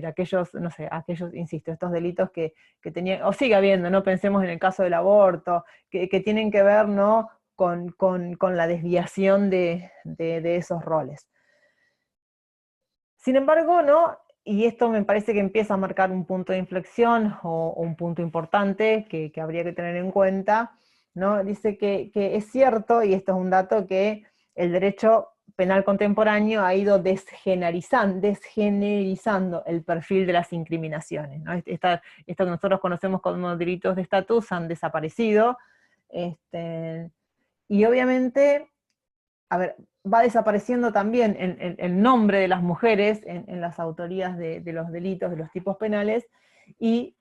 aquellos, no sé, insisto, estos delitos que tenían, o sigue habiendo, ¿no? Pensemos en el caso del aborto, que tienen que ver, ¿no?, con la desviación de esos roles. Sin embargo, ¿no?, y esto me parece que empieza a marcar un punto de inflexión, o un punto importante que habría que tener en cuenta, ¿no? Dice que es cierto, y esto es un dato, que el derecho penal contemporáneo ha ido desgenerizando el perfil de las incriminaciones, ¿no? Esto que nosotros conocemos como delitos de estatus han desaparecido, y obviamente, a ver, va desapareciendo también el nombre de las mujeres en las autorías de los delitos, de los tipos penales, y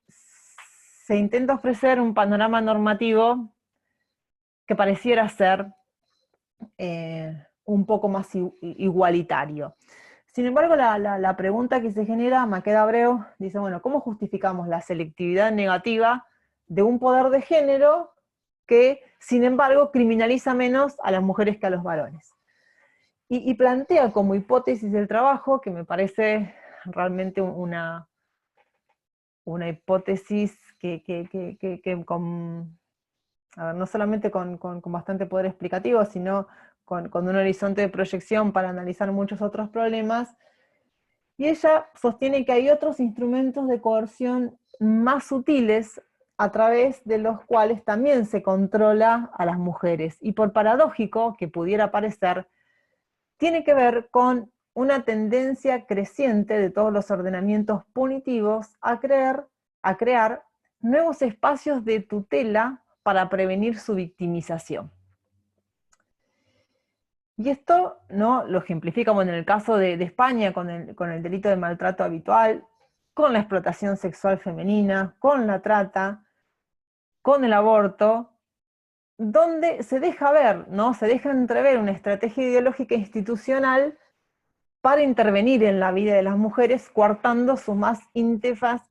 se intenta ofrecer un panorama normativo que pareciera ser un poco más igualitario. Sin embargo, la pregunta que se genera, Maqueda Abreu dice, bueno, ¿cómo justificamos la selectividad negativa de un poder de género que, sin embargo, criminaliza menos a las mujeres que a los varones? Y plantea como hipótesis del trabajo, que me parece realmente una hipótesis que con, a ver, no solamente con bastante poder explicativo, sino con un horizonte de proyección para analizar muchos otros problemas, y ella sostiene que hay otros instrumentos de coerción más sutiles a través de los cuales también se controla a las mujeres, y por paradójico que pudiera parecer, tiene que ver con una tendencia creciente de todos los ordenamientos punitivos a crear nuevos espacios de tutela para prevenir su victimización. Y esto, ¿no?, lo ejemplificamos en el caso de España con el delito de maltrato habitual, con la explotación sexual femenina, con la trata, con el aborto, donde se deja ver, ¿no?, se deja entrever una estrategia ideológica institucional para intervenir en la vida de las mujeres, coartando sus más íntimas,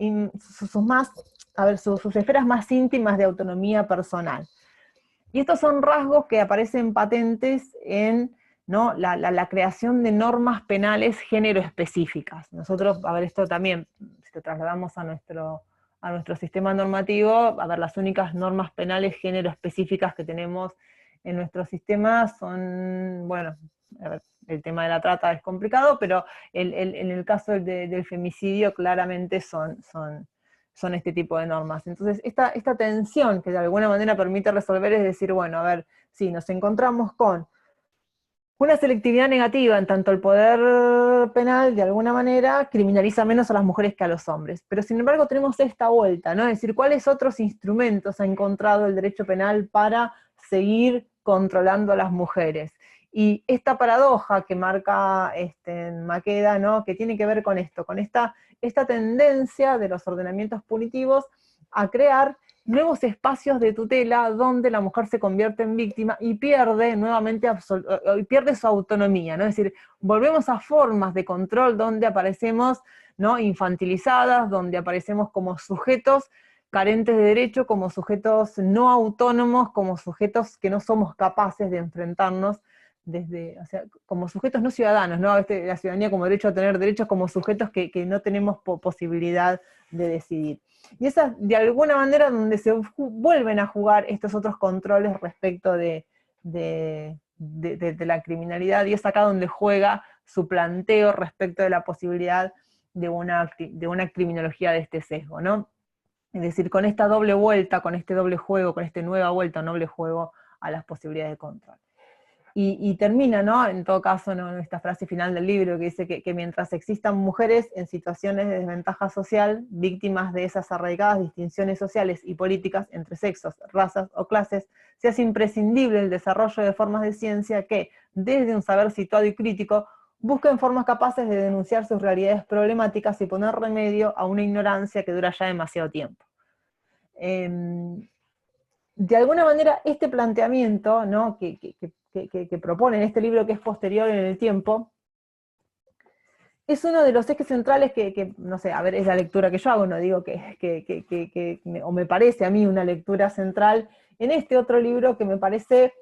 sus esferas más íntimas de autonomía personal. Y estos son rasgos que aparecen patentes en, ¿no?, la creación de normas penales género específicas. Nosotros, a ver, esto también, si lo trasladamos a nuestro sistema normativo, a ver, las únicas normas penales género específicas que tenemos en nuestro sistema son, bueno, a ver, el tema de la trata es complicado, pero en el caso del femicidio claramente son este tipo de normas. Entonces, esta tensión que de alguna manera permite resolver es decir, bueno, a ver, sí, nos encontramos con una selectividad negativa, en tanto el poder penal, de alguna manera, criminaliza menos a las mujeres que a los hombres. Pero sin embargo tenemos esta vuelta, ¿no? Es decir, ¿cuáles otros instrumentos ha encontrado el derecho penal para seguir controlando a las mujeres? Y esta paradoja que marca Maqueda, ¿no?, que tiene que ver con esto, con esta tendencia de los ordenamientos punitivos a crear nuevos espacios de tutela donde la mujer se convierte en víctima y pierde nuevamente pierde su autonomía, ¿no? Es decir, volvemos a formas de control donde aparecemos, ¿no?, infantilizadas, donde aparecemos como sujetos carentes de derecho, como sujetos no autónomos, como sujetos que no somos capaces de enfrentarnos o sea, como sujetos no ciudadanos, ¿no? La ciudadanía como derecho a tener derechos, como sujetos que no tenemos posibilidad de decidir. Y esa es de alguna manera donde se vuelven a jugar estos otros controles respecto de la criminalidad, y es acá donde juega su planteo respecto de la posibilidad de una criminología de este sesgo, ¿no? Es decir, con esta doble vuelta, con este doble juego, con esta nueva vuelta, doble juego a las posibilidades de control. Y termina, ¿no?, en todo caso, ¿no?, en esta frase final del libro que dice que mientras existan mujeres en situaciones de desventaja social, víctimas de esas arraigadas distinciones sociales y políticas entre sexos, razas o clases, se hace imprescindible el desarrollo de formas de ciencia que, desde un saber situado y crítico, busquen formas capaces de denunciar sus realidades problemáticas y poner remedio a una ignorancia que dura ya demasiado tiempo. De alguna manera, este planteamiento, ¿no?, que propone en este libro, que es posterior en el tiempo, es uno de los ejes centrales no sé, a ver, es la lectura que yo hago, no digo o me parece a mí una lectura central en este otro libro que me parece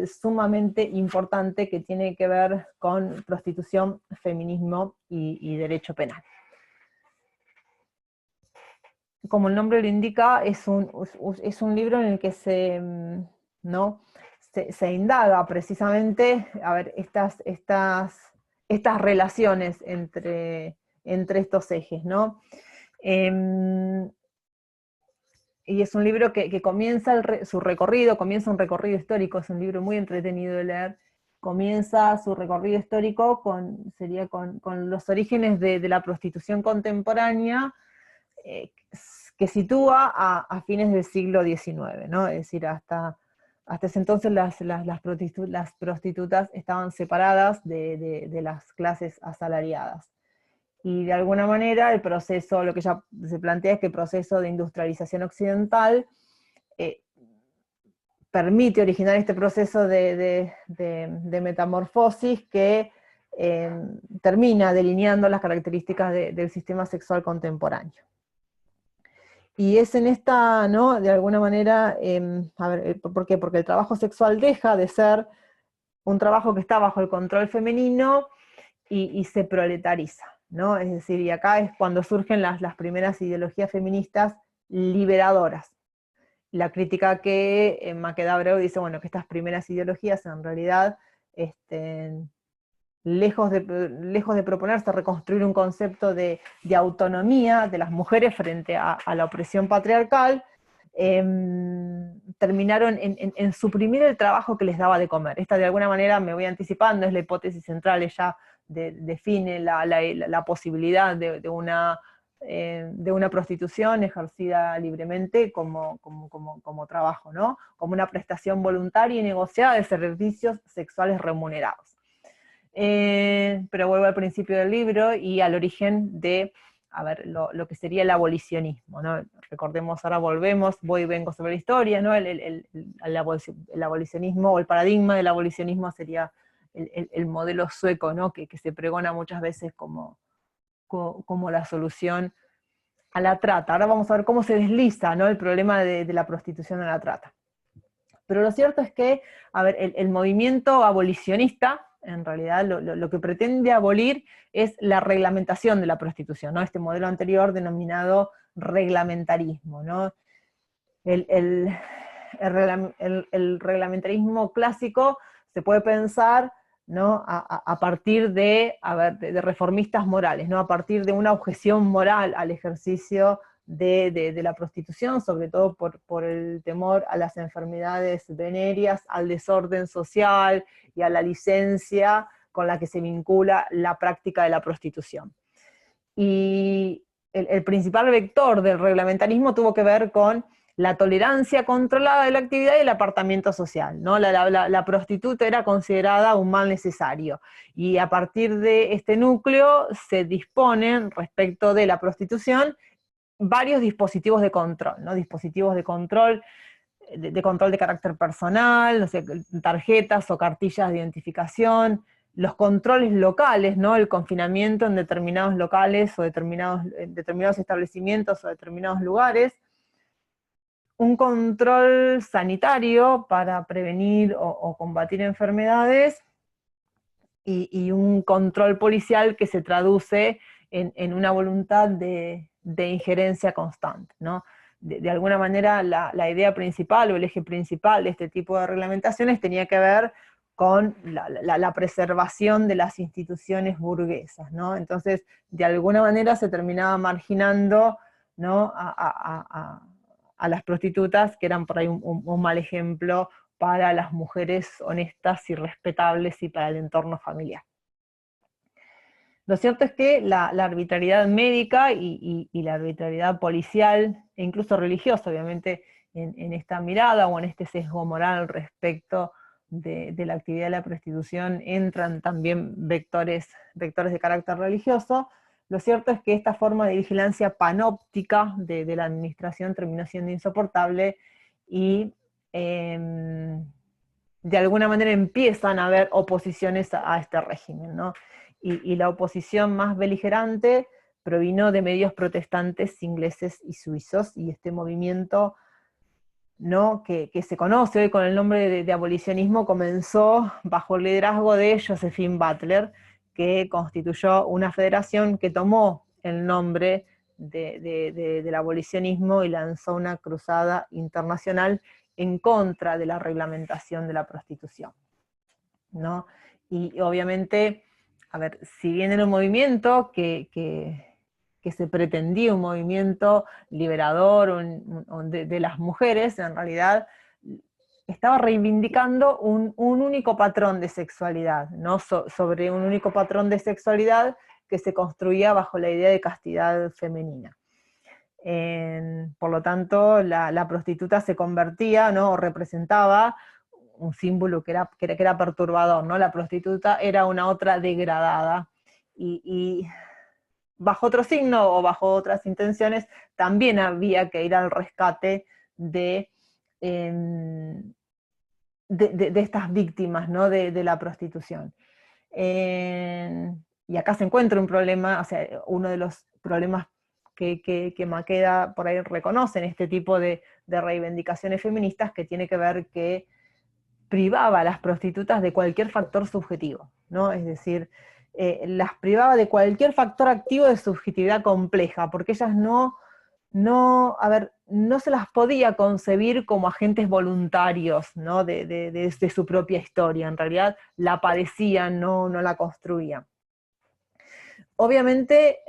sumamente importante, que tiene que ver con prostitución, feminismo y derecho penal. Como el nombre lo indica, es un libro en el que se indaga precisamente, a ver, estas relaciones entre estos ejes, ¿no? Y es un libro que comienza su recorrido, comienza un recorrido histórico, es un libro muy entretenido de leer, comienza su recorrido histórico con los orígenes de la prostitución contemporánea, que sitúa a fines del siglo XIX, ¿no? Es decir, hasta ese entonces las prostitutas estaban separadas de las clases asalariadas. Y de alguna manera el proceso, lo que ya se plantea es que el proceso de industrialización occidental permite originar este proceso de metamorfosis que termina delineando las características del sistema sexual contemporáneo. Y es en esta, ¿no? De alguna manera, a ver, ¿por qué? Porque el trabajo sexual deja de ser un trabajo que está bajo el control femenino y se proletariza, ¿no? Es decir, y acá es cuando surgen las primeras ideologías feministas liberadoras. La crítica que Maqueda Abreu dice, bueno, que estas primeras ideologías en realidad, lejos de proponerse reconstruir un concepto de autonomía de las mujeres frente a la opresión patriarcal, terminaron en suprimir el trabajo que les daba de comer. Esta, de alguna manera, me voy anticipando, es la hipótesis central. Ella define la posibilidad de una prostitución ejercida libremente como trabajo, ¿no? Como una prestación voluntaria y negociada de servicios sexuales remunerados. Pero vuelvo al principio del libro y al origen de, a ver, lo que sería el abolicionismo, ¿no? Recordemos, ahora volvemos, voy y vengo sobre la historia, ¿no? El abolicionismo, o el paradigma del abolicionismo sería el modelo sueco, ¿no? Que se pregona muchas veces como la solución a la trata. Ahora vamos a ver cómo se desliza, ¿no? El problema de la prostitución a la trata. Pero lo cierto es que, a ver, el movimiento abolicionista, en realidad, lo que pretende abolir es la reglamentación de la prostitución, ¿no? Este modelo anterior denominado reglamentarismo, ¿no? El reglamentarismo clásico se puede pensar, ¿no? a partir de reformistas morales, ¿no? A partir de una objeción moral al ejercicio de la prostitución, sobre todo por el temor a las enfermedades venéreas, al desorden social y a la licencia con la que se vincula la práctica de la prostitución. Y el principal vector del reglamentarismo tuvo que ver con la tolerancia controlada de la actividad y el apartamiento social, ¿no? La prostituta era considerada un mal necesario, y a partir de este núcleo se disponen respecto de la prostitución varios dispositivos de control, ¿no? Dispositivos de control de carácter personal, no sé, tarjetas o cartillas de identificación, los controles locales, ¿no? El confinamiento en determinados locales o determinados establecimientos o determinados lugares, un control sanitario para prevenir o combatir enfermedades, y un control policial que se traduce en una voluntad de injerencia constante, ¿no? De alguna manera la idea principal o el eje principal de este tipo de reglamentaciones tenía que ver con la preservación de las instituciones burguesas, ¿no? Entonces, de alguna manera se terminaba marginando, ¿no? a las prostitutas, que eran por ahí un mal ejemplo para las mujeres honestas y respetables y para el entorno familiar. Lo cierto es que la arbitrariedad médica y la arbitrariedad policial, e incluso religiosa, obviamente, en esta mirada o en este sesgo moral respecto de la actividad de la prostitución, entran también vectores de carácter religioso. Lo cierto es que esta forma de vigilancia panóptica de la administración terminó siendo insoportable, y de alguna manera empiezan a haber oposiciones a este régimen, ¿no? Y la oposición más beligerante provino de medios protestantes ingleses y suizos, y este movimiento, ¿no? que se conoce hoy con el nombre de abolicionismo comenzó bajo el liderazgo de Josephine Butler, que constituyó una federación que tomó el nombre del abolicionismo y lanzó una cruzada internacional en contra de la reglamentación de la prostitución, ¿no? Y obviamente, a ver, si bien era un movimiento que se pretendía un movimiento liberador de las mujeres, en realidad estaba reivindicando un único patrón de sexualidad, ¿no? Sobre un único patrón de sexualidad que se construía bajo la idea de castidad femenina. Por lo tanto, la prostituta se convertía, ¿no? O representaba un símbolo que era perturbador, ¿no? La prostituta era una otra degradada, y bajo otro signo o bajo otras intenciones también había que ir al rescate de estas víctimas, ¿no? de la prostitución. y acá se encuentra un problema, o sea, uno de los problemas que Maqueda por ahí reconoce en este tipo de reivindicaciones feministas, que tiene que ver que privaba a las prostitutas de cualquier factor subjetivo, ¿no? Es decir, las privaba de cualquier factor activo de subjetividad compleja, porque ellas no se las podía concebir como agentes voluntarios, ¿no? de su propia historia, en realidad la padecían, no la construían. Obviamente,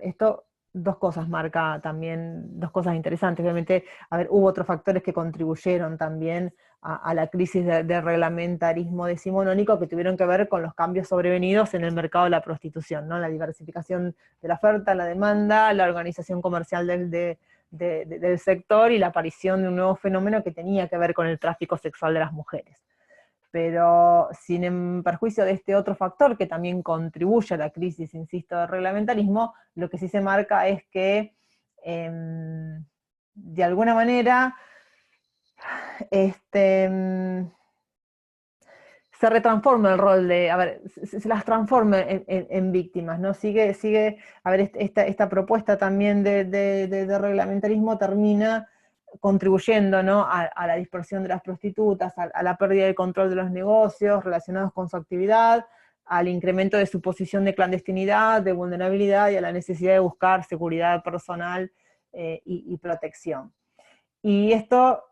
esto dos cosas marca también, dos cosas interesantes. Obviamente, hubo otros factores que contribuyeron también a la crisis de reglamentarismo decimonónico, que tuvieron que ver con los cambios sobrevenidos en el mercado de la prostitución, ¿no? La diversificación de la oferta, la demanda, la organización comercial del sector y la aparición de un nuevo fenómeno que tenía que ver con el tráfico sexual de las mujeres. Pero sin en perjuicio de este otro factor que también contribuye a la crisis, insisto, del reglamentarismo, lo que sí se marca es que, de alguna manera, se retransforma el rol se las transforma en víctimas, ¿no? Sigue, esta propuesta también de reglamentarismo termina contribuyendo, ¿no? a la dispersión de las prostitutas, a la pérdida del control de los negocios relacionados con su actividad, al incremento de su posición de clandestinidad, de vulnerabilidad, y a la necesidad de buscar seguridad personal y protección. Y esto,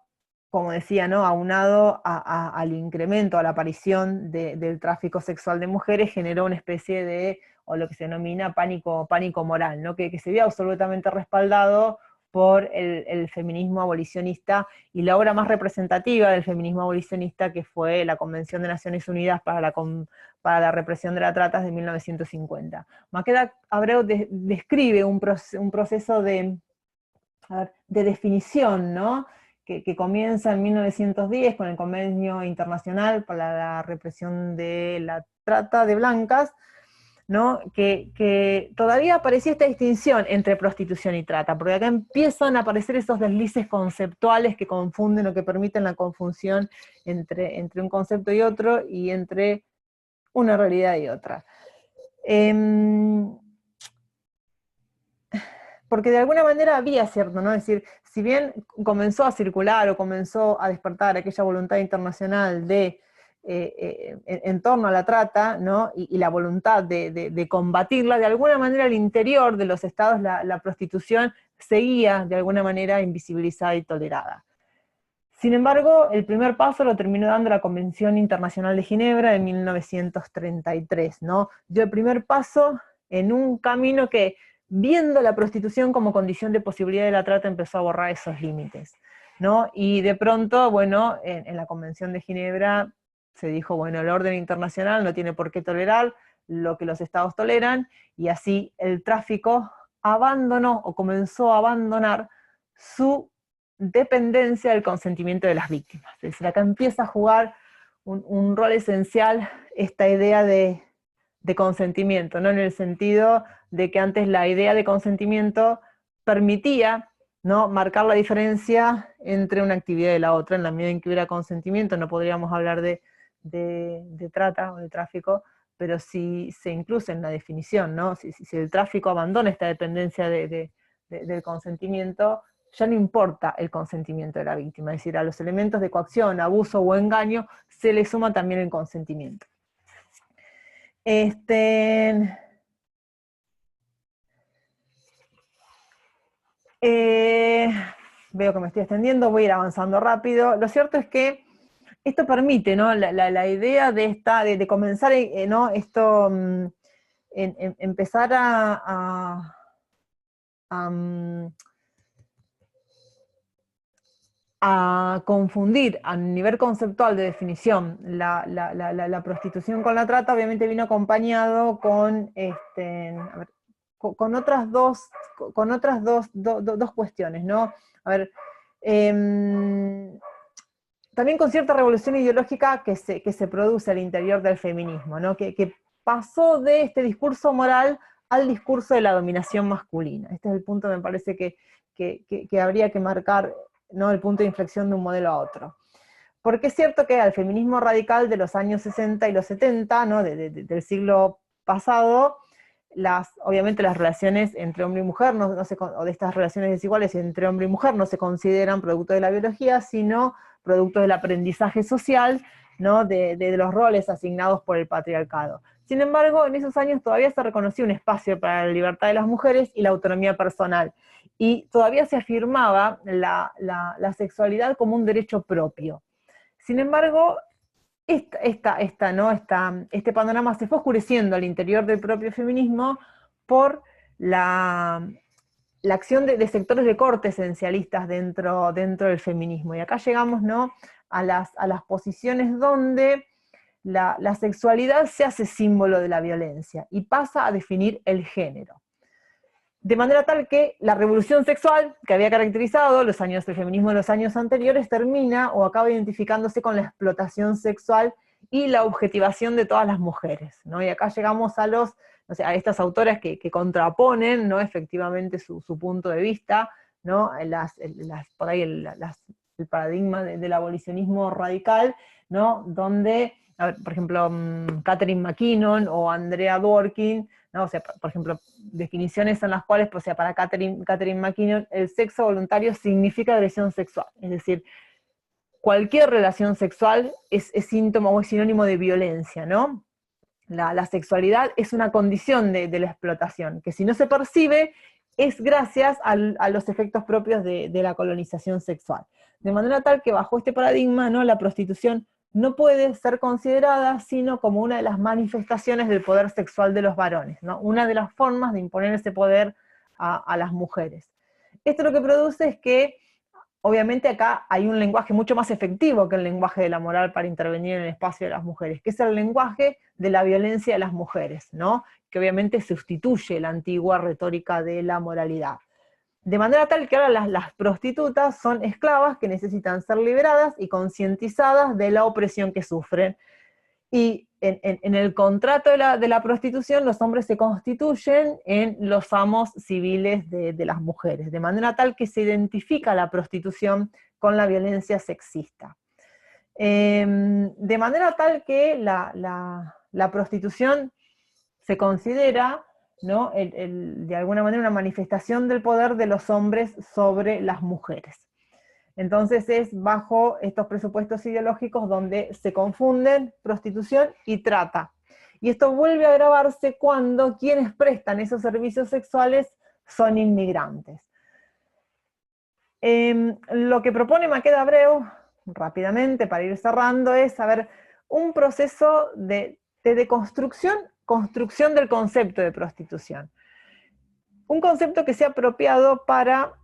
como decía, ¿no? Aunado al incremento, a la aparición del tráfico sexual de mujeres, generó una especie de, o lo que se denomina pánico moral, ¿no? que se vio absolutamente respaldado por el feminismo abolicionista, y la obra más representativa del feminismo abolicionista, que fue la Convención de Naciones Unidas para la represión de la trata de 1950. Maqueda Abreu describe un proceso de definición, ¿no? que comienza en 1910 con el Convenio Internacional para la Represión de la Trata de Blancas, ¿no? que todavía aparecía esta distinción entre prostitución y trata, porque acá empiezan a aparecer esos deslices conceptuales que confunden o que permiten la confusión entre un concepto y otro, y entre una realidad y otra. Porque de alguna manera había cierto, ¿no? Es decir, si bien comenzó a circular o comenzó a despertar aquella voluntad internacional en torno a la trata, ¿no? y la voluntad de combatirla, de alguna manera al interior de los estados la prostitución seguía de alguna manera invisibilizada y tolerada. Sin embargo, el primer paso lo terminó dando la Convención Internacional de Ginebra de 1933, ¿no? Dio el primer paso en un camino que, viendo la prostitución como condición de posibilidad de la trata, empezó a borrar esos límites, ¿no? Y de pronto, bueno, en la Convención de Ginebra se dijo, bueno, el orden internacional no tiene por qué tolerar lo que los estados toleran, y así el tráfico abandonó o comenzó a abandonar su dependencia del consentimiento de las víctimas. Es decir, acá empieza a jugar un rol esencial esta idea de consentimiento, ¿no? En el sentido de que antes la idea de consentimiento permitía, ¿no? marcar la diferencia entre una actividad y la otra. En la medida en que hubiera consentimiento no podríamos hablar de trata o de tráfico, pero si se incluye en la definición, ¿no? si el tráfico abandona esta dependencia del consentimiento, ya no importa el consentimiento de la víctima, es decir, a los elementos de coacción, abuso o engaño se le suma también el consentimiento. Veo que me estoy extendiendo, voy a ir avanzando rápido. Lo cierto es que esto permite, ¿no? la idea de comenzar, ¿no? esto, empezar a confundir a nivel conceptual de definición la prostitución con la trata. Obviamente vino acompañado con, con otras dos cuestiones, ¿no? También con cierta revolución ideológica que se produce al interior del feminismo, ¿no? que pasó de este discurso moral al discurso de la dominación masculina. Este es el punto, me parece, que habría que marcar, ¿no? el punto de inflexión de un modelo a otro. Porque es cierto que al feminismo radical de los años 60 y los 70, ¿no? Del siglo pasado, obviamente las relaciones entre hombre y mujer, o de estas relaciones desiguales entre hombre y mujer, no se consideran producto de la biología, sino producto del aprendizaje social, ¿no? de los roles asignados por el patriarcado. Sin embargo, en esos años todavía se reconocía un espacio para la libertad de las mujeres y la autonomía personal, y todavía se afirmaba la sexualidad como un derecho propio. Sin embargo, este panorama se fue oscureciendo al interior del propio feminismo por la acción de sectores de corte esencialistas dentro del feminismo. Y acá llegamos, ¿no? a las posiciones donde la sexualidad se hace símbolo de la violencia y pasa a definir el género. De manera tal que la revolución sexual que había caracterizado el feminismo de los años anteriores termina o acaba identificándose con la explotación sexual y la objetivación de todas las mujeres, ¿no? Y acá llegamos a a estas autoras que contraponen, ¿no? efectivamente su punto de vista, ¿no? Por ahí el paradigma del abolicionismo radical, ¿no? Donde, a ver, por ejemplo, Catherine McKinnon o Andrea Dworkin, ¿no? O sea, por ejemplo, definiciones en las cuales, o sea, para Catherine McKinnon, el sexo voluntario significa agresión sexual. Es decir, cualquier relación sexual es síntoma o es sinónimo de violencia, ¿no? La sexualidad es una condición de la explotación, que si no se percibe, es gracias a los efectos propios de la colonización sexual. De manera tal que bajo este paradigma, ¿no? La prostitución no puede ser considerada sino como una de las manifestaciones del poder sexual de los varones, ¿no? Una de las formas de imponer ese poder a las mujeres. Esto lo que produce es que, obviamente acá hay un lenguaje mucho más efectivo que el lenguaje de la moral para intervenir en el espacio de las mujeres, que es el lenguaje de la violencia de las mujeres, ¿no? Que obviamente sustituye la antigua retórica de la moralidad. De manera tal que ahora las prostitutas son esclavas que necesitan ser liberadas y concientizadas de la opresión que sufren. Y en el contrato de la prostitución, los hombres se constituyen en los amos civiles de las mujeres, de manera tal que se identifica la prostitución con la violencia sexista. De manera tal que la prostitución se considera, ¿no? de alguna manera una manifestación del poder de los hombres sobre las mujeres. Entonces es bajo estos presupuestos ideológicos donde se confunden prostitución y trata. Y esto vuelve a agravarse cuando quienes prestan esos servicios sexuales son inmigrantes. Lo que propone Maqueda Abreu, rápidamente para ir cerrando, es un proceso de deconstrucción, construcción del concepto de prostitución. Un concepto que sea apropiado para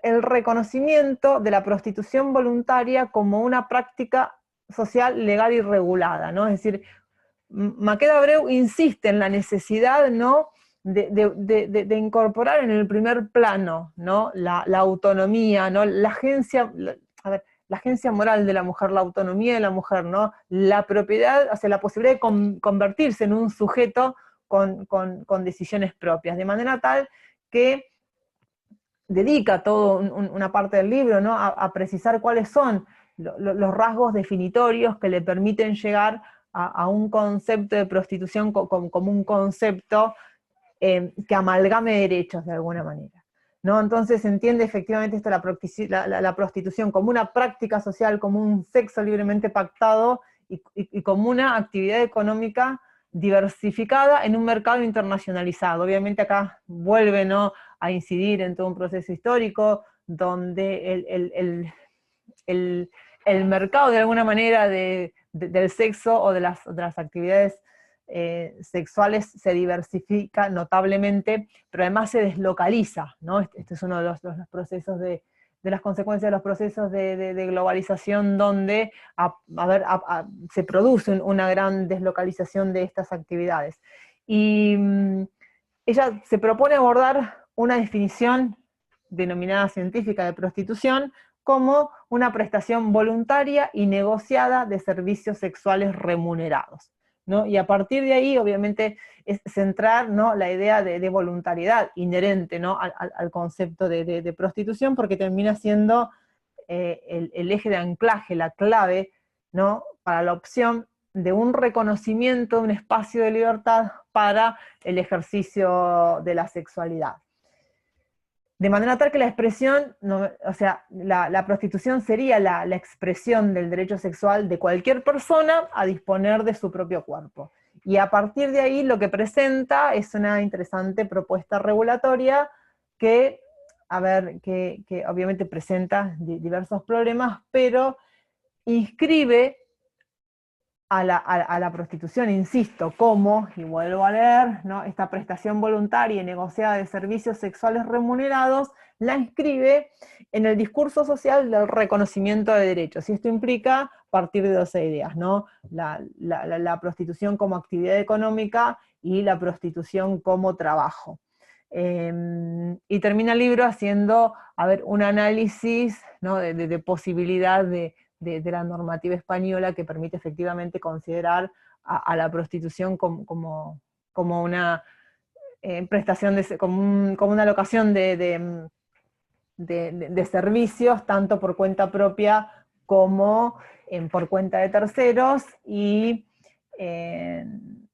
el reconocimiento de la prostitución voluntaria como una práctica social legal y regulada, ¿no? Es decir, Maqueda Abreu insiste en la necesidad, ¿no? de incorporar en el primer plano, ¿no? la autonomía, ¿no? la agencia moral de la mujer, la autonomía de la mujer, ¿no? La propiedad, o sea, la posibilidad de convertirse en un sujeto con decisiones propias, de manera tal que dedica toda una parte del libro, ¿no? a precisar cuáles son los rasgos definitorios que le permiten llegar a un concepto de prostitución como un concepto que amalgame derechos de alguna manera, ¿no? Entonces se entiende efectivamente esto, la prostitución como una práctica social, como un sexo libremente pactado y como una actividad económica diversificada en un mercado internacionalizado. Obviamente acá vuelve, ¿no? a incidir en todo un proceso histórico donde el mercado de alguna manera del sexo o de las actividades sexuales se diversifica notablemente, pero además se deslocaliza, ¿no? Este es uno de los procesos de las consecuencias de los procesos de globalización donde se produce una gran deslocalización de estas actividades. Y ella se propone abordar una definición denominada científica de prostitución como una prestación voluntaria y negociada de servicios sexuales remunerados, ¿no? Y a partir de ahí, obviamente, es centrar, ¿no? la idea de voluntariedad inherente, ¿no? al concepto de prostitución, porque termina siendo el eje de anclaje, la clave ¿no? Para la opción de un reconocimiento de un espacio de libertad para el ejercicio de la sexualidad. De manera tal que la expresión, o sea, la prostitución sería la expresión del derecho sexual de cualquier persona a disponer de su propio cuerpo. Y a partir de ahí lo que presenta es una interesante propuesta regulatoria que, que obviamente presenta diversos problemas, pero inscribe a la prostitución, insisto, como, y vuelvo a leer, ¿no? Esta prestación voluntaria y negociada de servicios sexuales remunerados, la inscribe en el discurso social del reconocimiento de derechos. Y esto implica partir de dos ideas, ¿no? La prostitución como actividad económica y la prostitución como trabajo. Y termina el libro haciendo, un análisis, ¿no? de posibilidad de la normativa española que permite efectivamente considerar a la prostitución como una prestación, como una locación de servicios, tanto por cuenta propia como por cuenta de terceros, y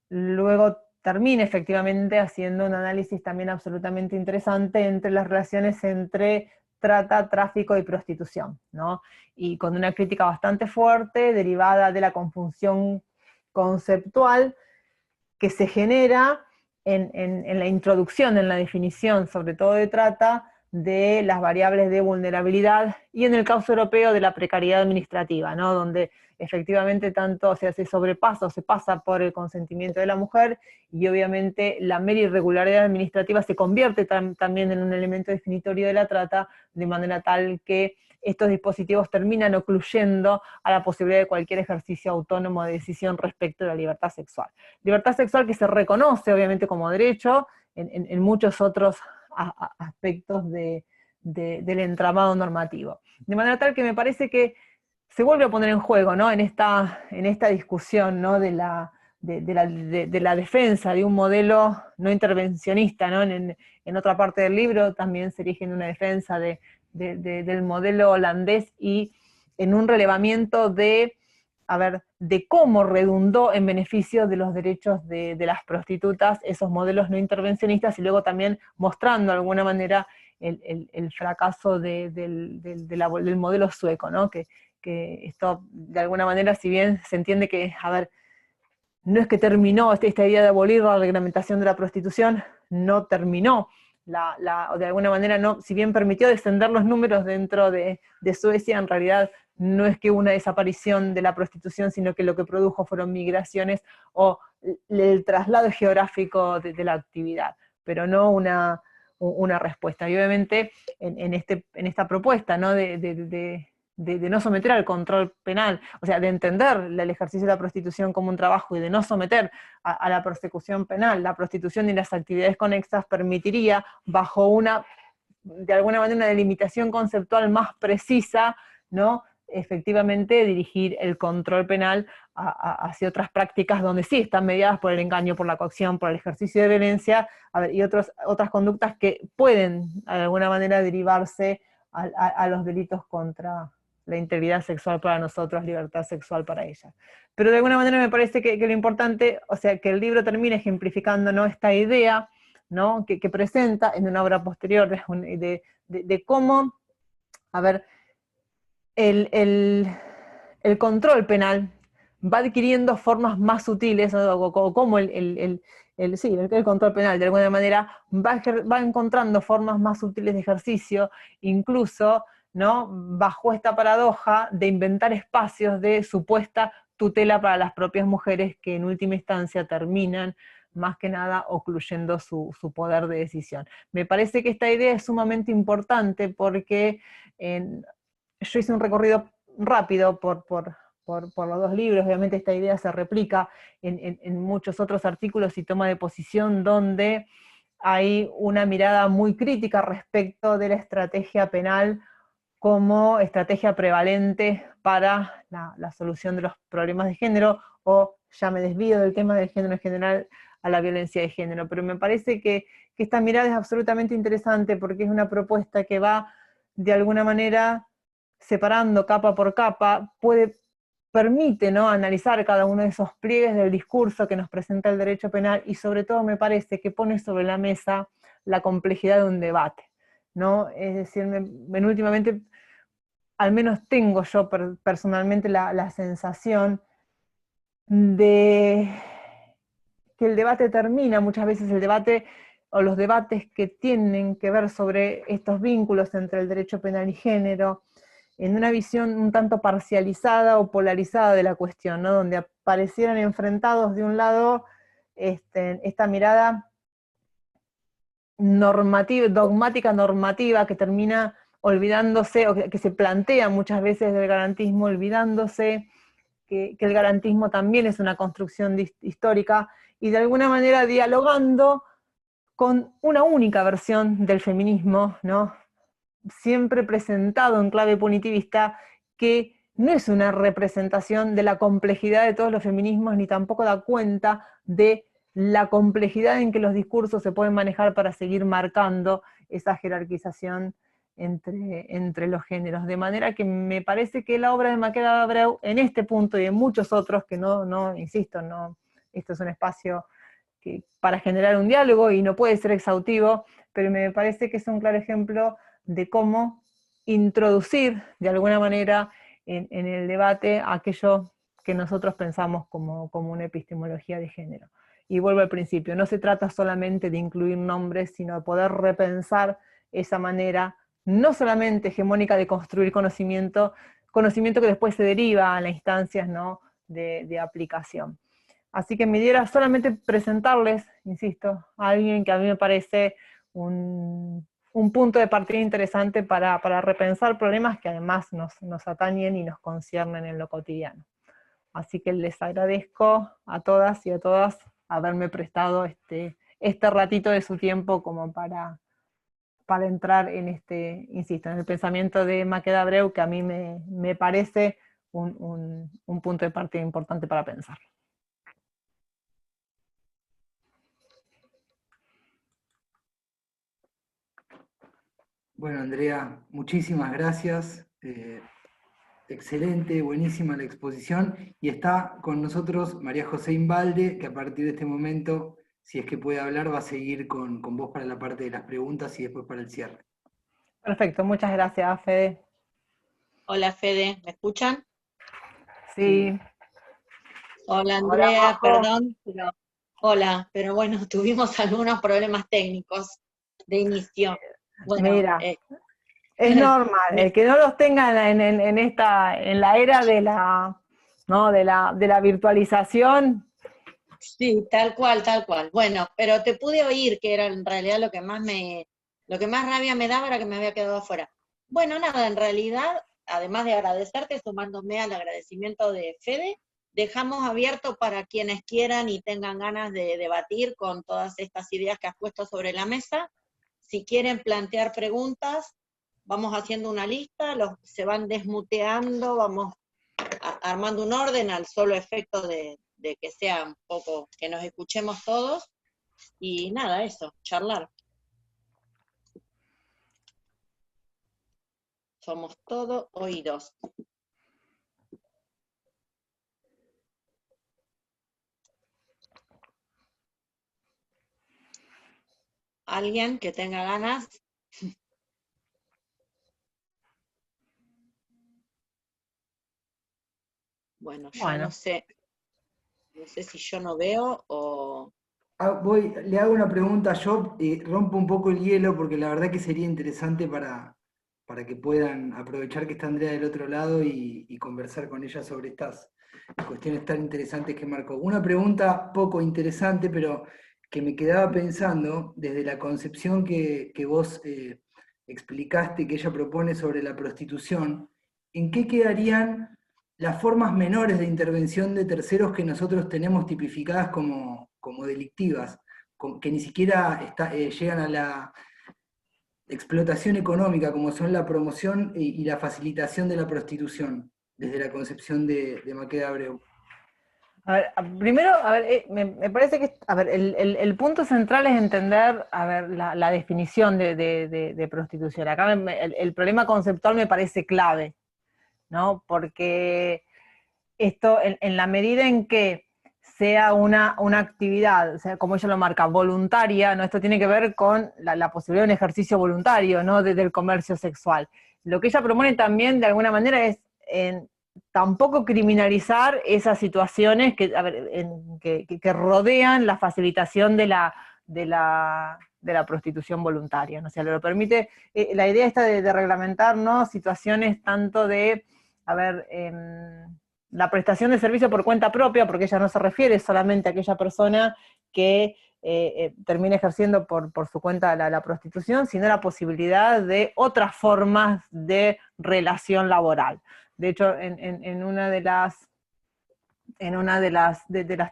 luego termina efectivamente haciendo un análisis también absolutamente interesante entre las relaciones entre trata, tráfico y prostitución, ¿no? Y con una crítica bastante fuerte, derivada de la confusión conceptual que se genera en la introducción, en la definición, sobre todo de trata, de las variables de vulnerabilidad, y en el caso europeo de la precariedad administrativa, ¿no? Donde efectivamente tanto, o sea, se sobrepasa o se pasa por el consentimiento de la mujer, y obviamente la mera irregularidad administrativa se convierte también en un elemento definitorio de la trata, de manera tal que estos dispositivos terminan ocluyendo a la posibilidad de cualquier ejercicio autónomo de decisión respecto de la libertad sexual. Libertad sexual que se reconoce obviamente como derecho en muchos otros aspectos del entramado normativo. De manera tal que me parece que se vuelve a poner en juego, ¿no? en esta discusión, ¿no? de la defensa de un modelo no intervencionista, ¿no? En otra parte del libro también se erige en una defensa del modelo holandés, y en un relevamiento de cómo redundó en beneficio de los derechos de las prostitutas esos modelos no intervencionistas, y luego también mostrando de alguna manera el fracaso del modelo sueco, ¿no? Que esto, de alguna manera, si bien se entiende que, no es que terminó esta idea de abolir la reglamentación de la prostitución, no terminó, o de alguna manera, no, si bien permitió descender los números dentro de Suecia, en realidad no es que hubo una desaparición de la prostitución, sino que lo que produjo fueron migraciones o el traslado geográfico de la actividad, pero no una respuesta. Y obviamente en esta propuesta, ¿no? de no someter al control penal, o sea, de entender el ejercicio de la prostitución como un trabajo y de no someter a la persecución penal, la prostitución y las actividades conexas, permitiría, bajo de alguna manera, una delimitación conceptual más precisa, ¿no? Efectivamente dirigir el control penal hacia otras prácticas donde sí están mediadas por el engaño, por la coacción, por el ejercicio de violencia, y otras conductas que pueden de alguna manera derivarse a los delitos contra la integridad sexual para nosotros, libertad sexual para ellas. Pero de alguna manera me parece que lo importante, o sea, que el libro termine ejemplificando, ¿no? esta idea, ¿no? que presenta en una obra posterior de cómo, el control penal va adquiriendo formas más sutiles, o como el control penal de alguna manera va encontrando formas más sutiles de ejercicio, incluso, ¿no? bajo esta paradoja de inventar espacios de supuesta tutela para las propias mujeres, que en última instancia terminan más que nada ocluyendo su poder de decisión. Me parece que esta idea es sumamente importante porque yo hice un recorrido rápido por los dos libros. Obviamente esta idea se replica en muchos otros artículos y toma de posición donde hay una mirada muy crítica respecto de la estrategia penal como estrategia prevalente para la solución de los problemas de género, o ya me desvío del tema del género en general a la violencia de género. Pero me parece que esta mirada es absolutamente interesante porque es una propuesta que va de alguna manera separando capa por capa, puede permite, ¿no?, analizar cada uno de esos pliegues del discurso que nos presenta el derecho penal, y sobre todo me parece que pone sobre la mesa la complejidad de un debate, ¿no? Es decir, últimamente, al menos tengo yo personalmente la sensación de que el debate termina, muchas veces el debate o los debates que tienen que ver sobre estos vínculos entre el derecho penal y género, en una visión un tanto parcializada o polarizada de la cuestión, ¿no?, donde aparecieran enfrentados de un lado esta mirada normativa, dogmática normativa, que termina olvidándose, o que se plantea muchas veces del garantismo, olvidándose que el garantismo también es una construcción histórica, y de alguna manera dialogando con una única versión del feminismo, ¿no?, siempre presentado en clave punitivista, que no es una representación de la complejidad de todos los feminismos, ni tampoco da cuenta de la complejidad en que los discursos se pueden manejar para seguir marcando esa jerarquización entre los géneros. De manera que me parece que la obra de Maqueda Abreu, en este punto y en muchos otros, que insisto, esto es un espacio para generar un diálogo y no puede ser exhaustivo, pero me parece que es un claro ejemplo de cómo introducir de alguna manera en el debate aquello que nosotros pensamos como una epistemología de género. Y vuelvo al principio, no se trata solamente de incluir nombres, sino de poder repensar esa manera, no solamente hegemónica de construir conocimiento que después se deriva a las instancias, ¿no?, de aplicación. Así que me diera solamente presentarles, insisto, a alguien que a mí me parece un punto de partida interesante para repensar problemas que además nos atañen y nos conciernen en lo cotidiano. Así que les agradezco a todas y a todas haberme prestado este ratito de su tiempo como para entrar en insisto, en el pensamiento de Maqueda Abreu, que a mí me parece un punto de partida importante para pensar. Bueno, Andrea, muchísimas gracias. Excelente, buenísima la exposición. Y está con nosotros María José Inbalde, que a partir de este momento, si es que puede hablar, va a seguir con vos para la parte de las preguntas y después para el cierre. Perfecto, muchas gracias, Fede. Hola, Fede, ¿me escuchan? Sí. Hola, Hola, Andrea, Majo. perdón, hola, pero bueno, tuvimos algunos problemas técnicos de inicio. Bueno, Mira, es normal, el que no los tenga en la era de la virtualización. Sí, tal cual, tal cual. Bueno, pero te pude oír, que era en realidad lo que más rabia me daba era que me había quedado afuera. Bueno, nada, en realidad, además de agradecerte, sumándome al agradecimiento de Fede, dejamos abierto para quienes quieran y tengan ganas de debatir con todas estas ideas que has puesto sobre la mesa. Si quieren plantear preguntas, vamos haciendo una lista, se van desmuteando, vamos armando un orden al solo efecto de que sea un poco, que nos escuchemos todos, y nada, eso, charlar. Somos todo oídos. ¿Alguien que tenga ganas? Bueno, yo no sé si yo no veo o... Le hago una pregunta yo, rompo un poco el hielo porque la verdad que sería interesante para que puedan aprovechar que está Andrea del otro lado y conversar con ella sobre estas cuestiones tan interesantes que marcó. Una pregunta poco interesante, pero que me quedaba pensando desde la concepción que vos explicaste, que ella propone sobre la prostitución, ¿en qué quedarían las formas menores de intervención de terceros que nosotros tenemos tipificadas como delictivas, que ni siquiera llegan a la explotación económica, como son la promoción y la facilitación de la prostitución, desde la concepción de Maqueda Abreu? A ver, primero, me parece que el punto central es entender la definición de prostitución. Acá el problema conceptual me parece clave, ¿no? Porque esto, en la medida en que sea una actividad, o sea, como ella lo marca, voluntaria, ¿no? Esto tiene que ver con la posibilidad de un ejercicio voluntario, ¿no? Del comercio sexual. Lo que ella propone también, de alguna manera, es tampoco criminalizar esas situaciones que rodean la facilitación de la prostitución voluntaria, ¿no? O sea, lo permite, la idea esta de reglamentar, ¿no? Situaciones tanto de, la prestación de servicio por cuenta propia, porque ella no se refiere solamente a aquella persona que termina ejerciendo por su cuenta la prostitución, sino la posibilidad de otras formas de relación laboral. De hecho, en una de las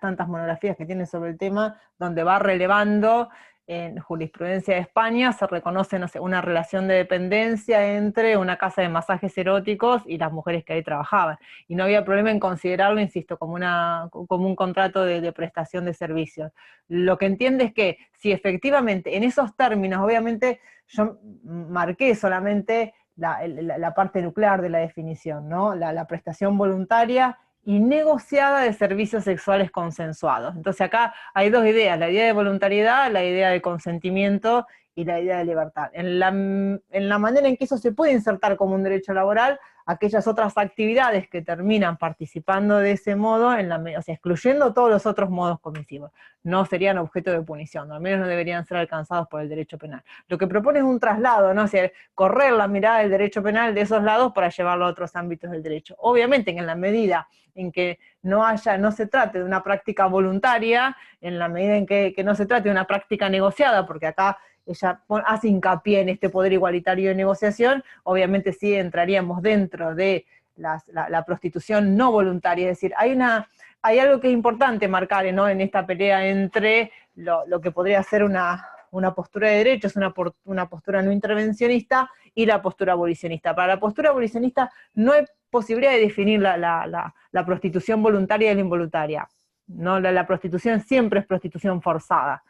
tantas monografías que tiene sobre el tema, donde va relevando en jurisprudencia de España, se reconoce, no sé, una relación de dependencia entre una casa de masajes eróticos y las mujeres que ahí trabajaban. Y no había problema en considerarlo, insisto, como un contrato de prestación de servicios. Lo que entiende es que si efectivamente en esos términos, obviamente yo marqué solamente la parte nuclear de la definición, ¿no? La prestación voluntaria y negociada de servicios sexuales consensuados. Entonces acá hay dos ideas, la idea de voluntariedad, la idea de consentimiento y la idea de libertad. En la manera en que eso se puede insertar como un derecho laboral, aquellas otras actividades que terminan participando de ese modo, o sea, excluyendo todos los otros modos comisivos, no serían objeto de punición, al menos no deberían ser alcanzados por el derecho penal. Lo que propone es un traslado, ¿no? O sea, correr la mirada del derecho penal de esos lados para llevarlo a otros ámbitos del derecho. Obviamente que en la medida en que no se trate de una práctica voluntaria, en la medida en que no se trate de una práctica negociada, porque acá ella hace hincapié en este poder igualitario de negociación, obviamente sí entraríamos dentro de la prostitución no voluntaria, es decir, hay algo que es importante marcar, ¿no? En esta pelea entre lo que podría ser una postura de derechos, una postura no intervencionista y la postura abolicionista. Para la postura abolicionista no hay posibilidad de definir la prostitución voluntaria y la involuntaria. ¿No? La prostitución siempre es prostitución forzada.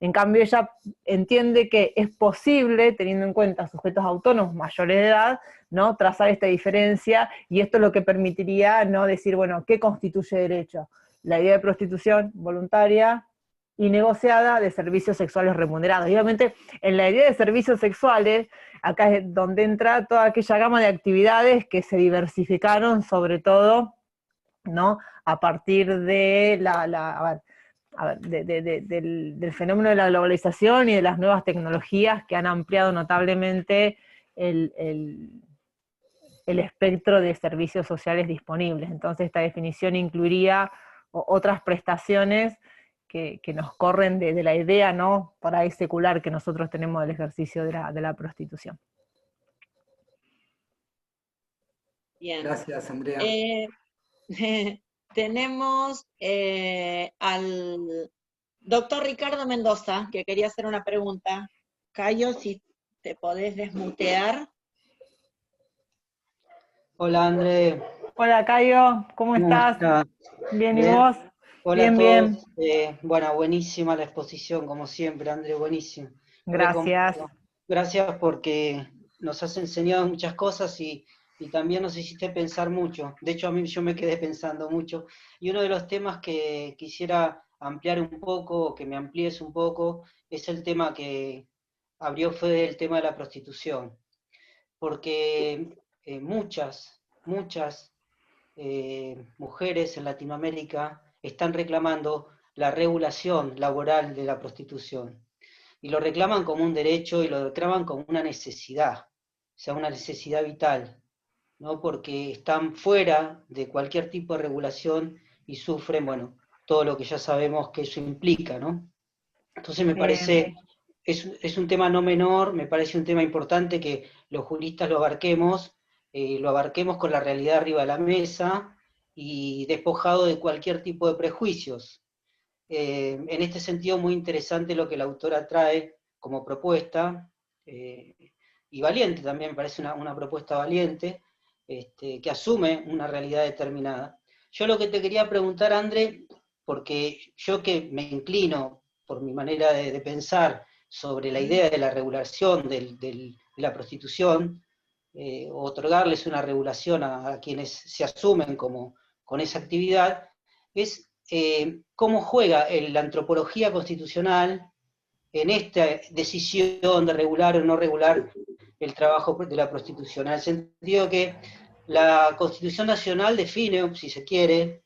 En cambio, ella entiende que es posible, teniendo en cuenta sujetos autónomos mayores de edad, ¿no? Trazar esta diferencia, y esto es lo que permitiría, ¿no? Decir, bueno, ¿qué constituye derecho? La idea de prostitución voluntaria y negociada de servicios sexuales remunerados. Y obviamente, en la idea de servicios sexuales, acá es donde entra toda aquella gama de actividades que se diversificaron, sobre todo, ¿no? A partir de del fenómeno de la globalización y de las nuevas tecnologías que han ampliado notablemente el espectro de servicios sociales disponibles. Entonces esta definición incluiría otras prestaciones que nos corren de la idea, ¿no?, por ahí secular que nosotros tenemos del ejercicio de la prostitución. Bien. Gracias, Andrea. Tenemos al doctor Ricardo Mendoza, que quería hacer una pregunta. Cayo, si te podés desmutear. Hola, André. Hola, Cayo, ¿cómo estás? Estás? Bien, ¿y Bien. vos? Hola bien, a bien. todos. Bueno, buenísima la exposición, como siempre, André, buenísimo. Gracias. Gracias porque nos has enseñado muchas cosas y también nos hiciste pensar mucho. De hecho, yo me quedé pensando mucho. Y uno de los temas que quisiera ampliar un poco, que me amplíes un poco, es el tema que abrió, fue el tema de la prostitución. Porque muchas mujeres en Latinoamérica están reclamando la regulación laboral de la prostitución. Y lo reclaman como un derecho y lo reclaman como una necesidad, o sea, una necesidad vital, ¿no? Porque están fuera de cualquier tipo de regulación y sufren, bueno, todo lo que ya sabemos que eso implica, ¿no? Entonces me parece, es un tema no menor, me parece un tema importante que los juristas lo abarquemos con la realidad arriba de la mesa y despojado de cualquier tipo de prejuicios. En este sentido, muy interesante lo que la autora trae como propuesta, y valiente también, me parece una propuesta valiente, que asume una realidad determinada. Yo lo que te quería preguntar, André, porque yo que me inclino por mi manera de pensar sobre la idea de la regulación de la prostitución, otorgarles una regulación a quienes se asumen como con esa actividad, es cómo juega la antropología constitucional en esta decisión de regular o no regular el trabajo de la prostitución, en el sentido que la Constitución Nacional define, si se quiere,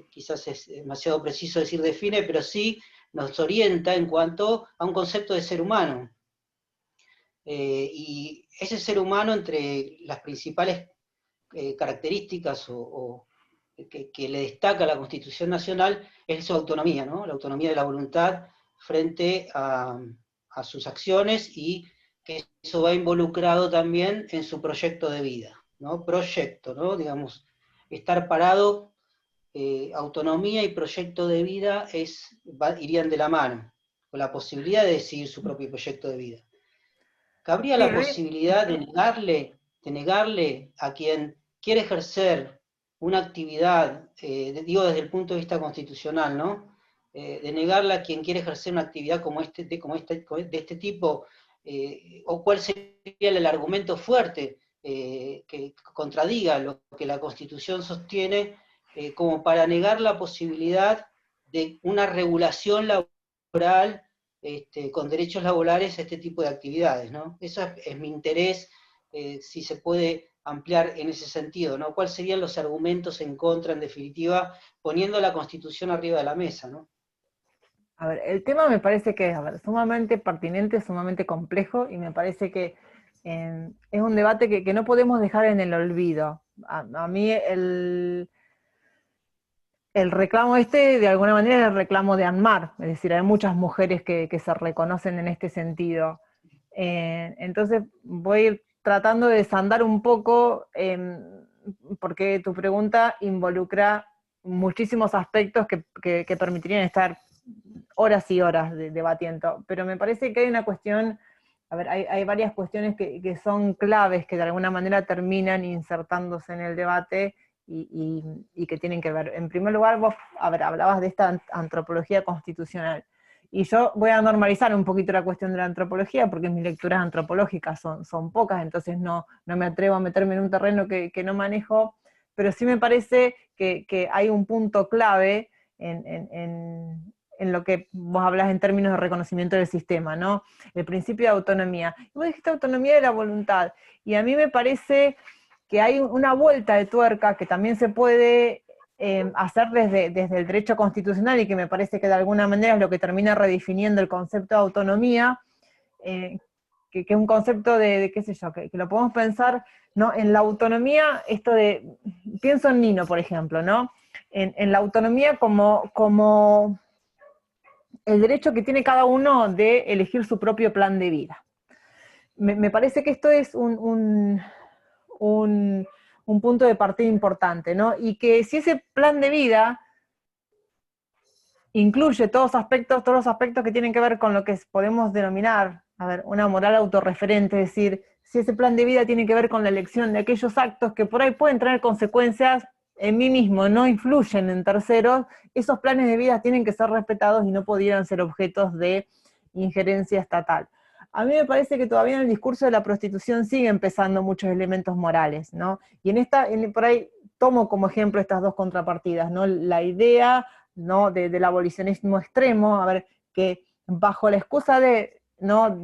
quizás es demasiado preciso decir define, pero sí nos orienta en cuanto a un concepto de ser humano. Y ese ser humano, entre las principales características que le destaca a la Constitución Nacional, es su autonomía, ¿no? La autonomía de la voluntad frente a sus acciones, y que eso va involucrado también en su proyecto de vida, ¿no? Proyecto, ¿no? Digamos, estar parado, autonomía y proyecto de vida irían de la mano, con la posibilidad de decidir su propio proyecto de vida. ¿Cabría la posibilidad de negarle a quien quiere ejercer una actividad, digo desde el punto de vista constitucional, ¿no? De negarle a quien quiere ejercer una actividad de este tipo, o cuál sería el argumento fuerte que contradiga lo que la Constitución sostiene, como para negar la posibilidad de una regulación laboral con derechos laborales a este tipo de actividades, ¿no? Eso es mi interés, si se puede ampliar en ese sentido, ¿no? ¿Cuáles serían los argumentos en contra, en definitiva, poniendo la Constitución arriba de la mesa, ¿no? A ver, el tema me parece que es sumamente pertinente, sumamente complejo, y me parece que es un debate que no podemos dejar en el olvido. A mí el reclamo de alguna manera, es el reclamo de ANMAR, es decir, hay muchas mujeres que se reconocen en este sentido. Entonces voy a ir tratando de desandar un poco, porque tu pregunta involucra muchísimos aspectos que permitirían estar horas y horas debatiendo, pero me parece que hay una cuestión, a ver, hay varias cuestiones que son claves, que de alguna manera terminan insertándose en el debate y que tienen que ver. En primer lugar, vos, a ver, hablabas de esta antropología constitucional, y yo voy a normalizar un poquito la cuestión de la antropología, porque mis lecturas antropológicas son pocas, entonces no me atrevo a meterme en un terreno que no manejo, pero sí me parece que hay un punto clave en lo que vos hablas en términos de reconocimiento del sistema, ¿no? El principio de autonomía. Y vos dijiste autonomía de la voluntad, y a mí me parece que hay una vuelta de tuerca que también se puede hacer desde el derecho constitucional, y que me parece que de alguna manera es lo que termina redefiniendo el concepto de autonomía, que es un concepto de qué sé yo, que lo podemos pensar, ¿no? En la autonomía, pienso en Nino, por ejemplo, ¿no? En la autonomía como el derecho que tiene cada uno de elegir su propio plan de vida. Me parece que esto es un punto de partida importante, ¿no? Y que si ese plan de vida incluye todos los aspectos que tienen que ver con lo que podemos denominar, a ver, una moral autorreferente, es decir, si ese plan de vida tiene que ver con la elección de aquellos actos que por ahí pueden tener consecuencias en mí mismo, no influyen en terceros, esos planes de vida tienen que ser respetados y no pudieran ser objetos de injerencia estatal. A mí me parece que todavía en el discurso de la prostitución siguen pesando muchos elementos morales, ¿no? Y por ahí tomo como ejemplo estas dos contrapartidas, ¿no? La idea, ¿no? del abolicionismo extremo, a ver, que bajo la excusa de, ¿no?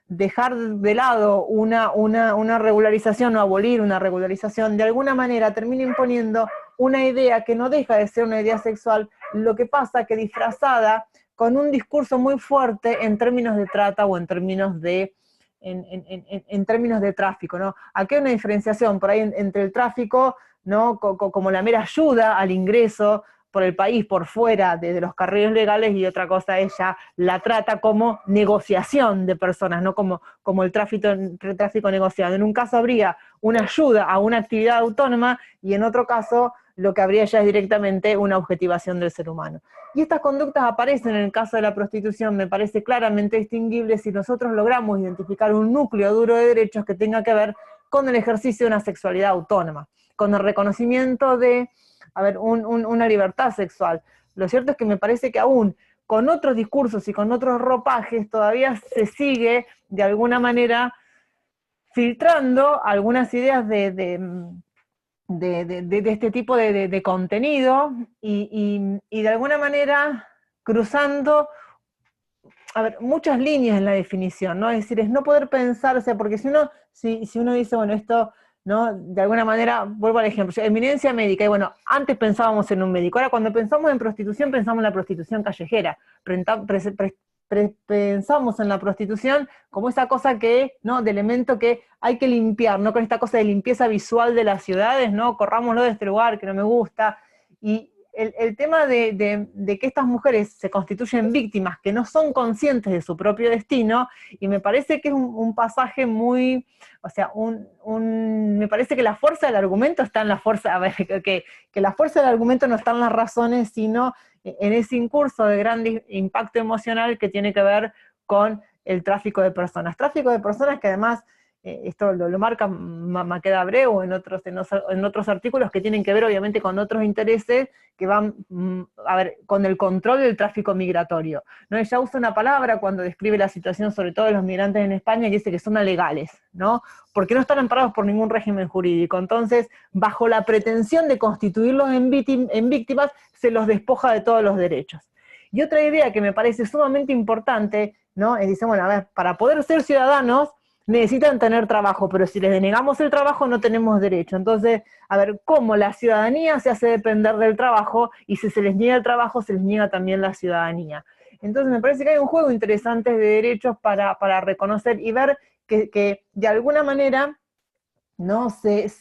Dejar de lado una regularización o abolir una regularización, de alguna manera termina imponiendo una idea que no deja de ser una idea sexual, lo que pasa que disfrazada con un discurso muy fuerte en términos de trata o en términos de tráfico, ¿no? Aquí hay una diferenciación por ahí entre el tráfico, ¿no? Como la mera ayuda al ingreso por el país, por fuera de los carriles legales, y otra cosa es ya la trata como negociación de personas, no como el tráfico negociado. En un caso habría una ayuda a una actividad autónoma, y en otro caso lo que habría ya es directamente una objetivación del ser humano. Y estas conductas aparecen en el caso de la prostitución, me parece claramente distinguible si nosotros logramos identificar un núcleo duro de derechos que tenga que ver con el ejercicio de una sexualidad autónoma, con el reconocimiento de una libertad sexual. Lo cierto es que me parece que aún con otros discursos y con otros ropajes todavía se sigue de alguna manera filtrando algunas ideas de este tipo de contenido y de alguna manera cruzando, a ver, muchas líneas en la definición, ¿no? Es decir, es no poder pensar, o sea, porque si uno dice, bueno, esto, ¿no? De alguna manera, vuelvo al ejemplo, eminencia médica, y bueno, antes pensábamos en un médico, ahora cuando pensamos en prostitución, pensamos en la prostitución callejera, pensamos en la prostitución como esa cosa que, ¿no? De elemento que hay que limpiar, ¿no? Con esta cosa de limpieza visual de las ciudades, ¿no? Corrámoslo de este lugar que no me gusta, y el tema de que estas mujeres se constituyen víctimas que no son conscientes de su propio destino, y me parece que es un pasaje muy, o sea, me parece que la fuerza del argumento está en la fuerza, a ver, que la fuerza del argumento no está en las razones, sino en ese incurso de gran impacto emocional que tiene que ver con el tráfico de personas. Tráfico de personas que además, esto lo marca Maqueda Abreu en otros artículos que tienen que ver obviamente con otros intereses que van, a ver, con el control del tráfico migratorio, ¿no? Ella usa una palabra cuando describe la situación sobre todo de los migrantes en España y dice que son alegales, ¿no? Porque no están amparados por ningún régimen jurídico. Entonces, bajo la pretensión de constituirlos en víctimas, se los despoja de todos los derechos. Y otra idea que me parece sumamente importante, ¿no? Es dice, bueno, a ver, para poder ser ciudadanos, necesitan tener trabajo, pero si les denegamos el trabajo no tenemos derecho. Entonces, a ver, ¿cómo la ciudadanía se hace depender del trabajo? Y si se les niega el trabajo, se les niega también la ciudadanía. Entonces me parece que hay un juego interesante de derechos para reconocer y ver que de alguna manera, ¿no? se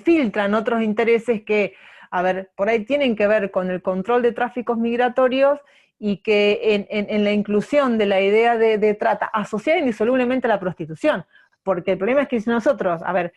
filtran otros intereses que, a ver, por ahí tienen que ver con el control de tráficos migratorios, y que en la inclusión de la idea de trata asociada indisolublemente a la prostitución, porque el problema es que si nosotros, a ver,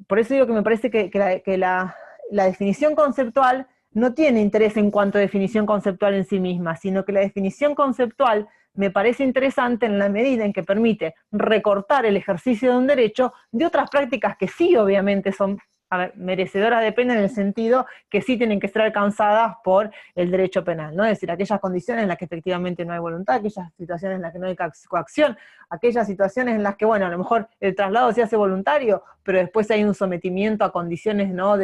por eso digo que me parece que la definición conceptual no tiene interés en cuanto a definición conceptual en sí misma, sino que la definición conceptual me parece interesante en la medida en que permite recortar el ejercicio de un derecho de otras prácticas que sí obviamente son, a ver, merecedoras de pena en el sentido que sí tienen que ser alcanzadas por el derecho penal, ¿no? Es decir, aquellas condiciones en las que efectivamente no hay voluntad, aquellas situaciones en las que no hay coacción, aquellas situaciones en las que, bueno, a lo mejor el traslado se hace voluntario, pero después hay un sometimiento a condiciones, ¿no?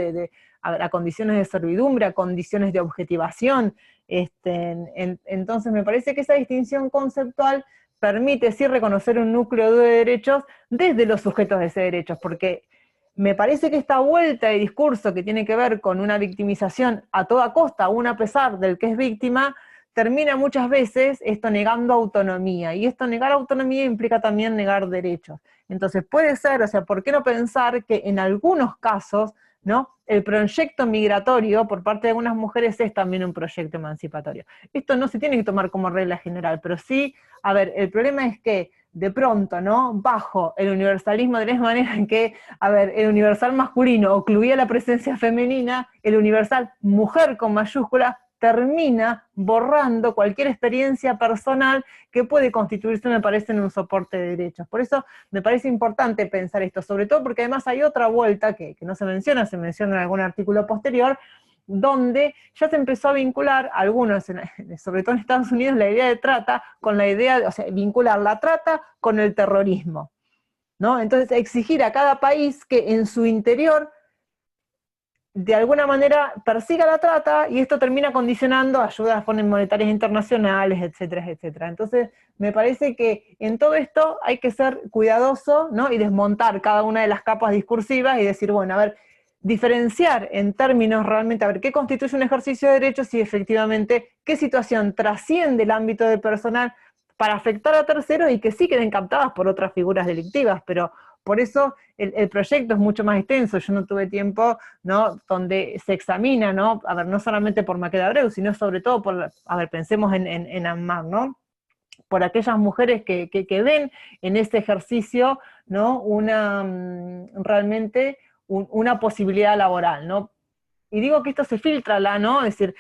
A condiciones de servidumbre, a condiciones de objetivación. Entonces me parece que esa distinción conceptual permite sí reconocer un núcleo de derechos desde los sujetos de ese derecho, porque me parece que esta vuelta de discurso que tiene que ver con una victimización a toda costa, aún a pesar del que es víctima, termina muchas veces esto negando autonomía, y esto negar autonomía implica también negar derechos. Entonces puede ser, o sea, ¿por qué no pensar que en algunos casos, ¿no? El proyecto migratorio por parte de algunas mujeres es también un proyecto emancipatorio? Esto no se tiene que tomar como regla general, pero sí, a ver, el problema es que de pronto, ¿no? Bajo el universalismo, de la misma manera en que, a ver, el universal masculino ocluía la presencia femenina, el universal mujer con mayúscula termina borrando cualquier experiencia personal que puede constituirse, me parece, en un soporte de derechos. Por eso me parece importante pensar esto, sobre todo porque además hay otra vuelta que no se menciona en algún artículo posterior, donde ya se empezó a vincular, algunos, sobre todo en Estados Unidos, la idea de trata con la idea, o sea, vincular la trata con el terrorismo, ¿no? Entonces exigir a cada país que en su interior de alguna manera persiga la trata, y esto termina condicionando ayudas monetarias internacionales, etcétera, etcétera. Entonces, me parece que en todo esto hay que ser cuidadoso, ¿no? Y desmontar cada una de las capas discursivas y decir, bueno, a ver, diferenciar en términos realmente, a ver, qué constituye un ejercicio de derechos y efectivamente qué situación trasciende el ámbito del personal para afectar a terceros y que sí queden captadas por otras figuras delictivas, pero por eso el proyecto es mucho más extenso. Yo no tuve tiempo, ¿no? Donde se examina, ¿no? A ver, no solamente por Maqueda Abreu, sino sobre todo por, a ver, pensemos en Ammar, ¿no? Por aquellas mujeres que ven en ese ejercicio, ¿no? Realmente una posibilidad laboral, ¿no? Y digo que esto se filtra, ¿no? Es decir,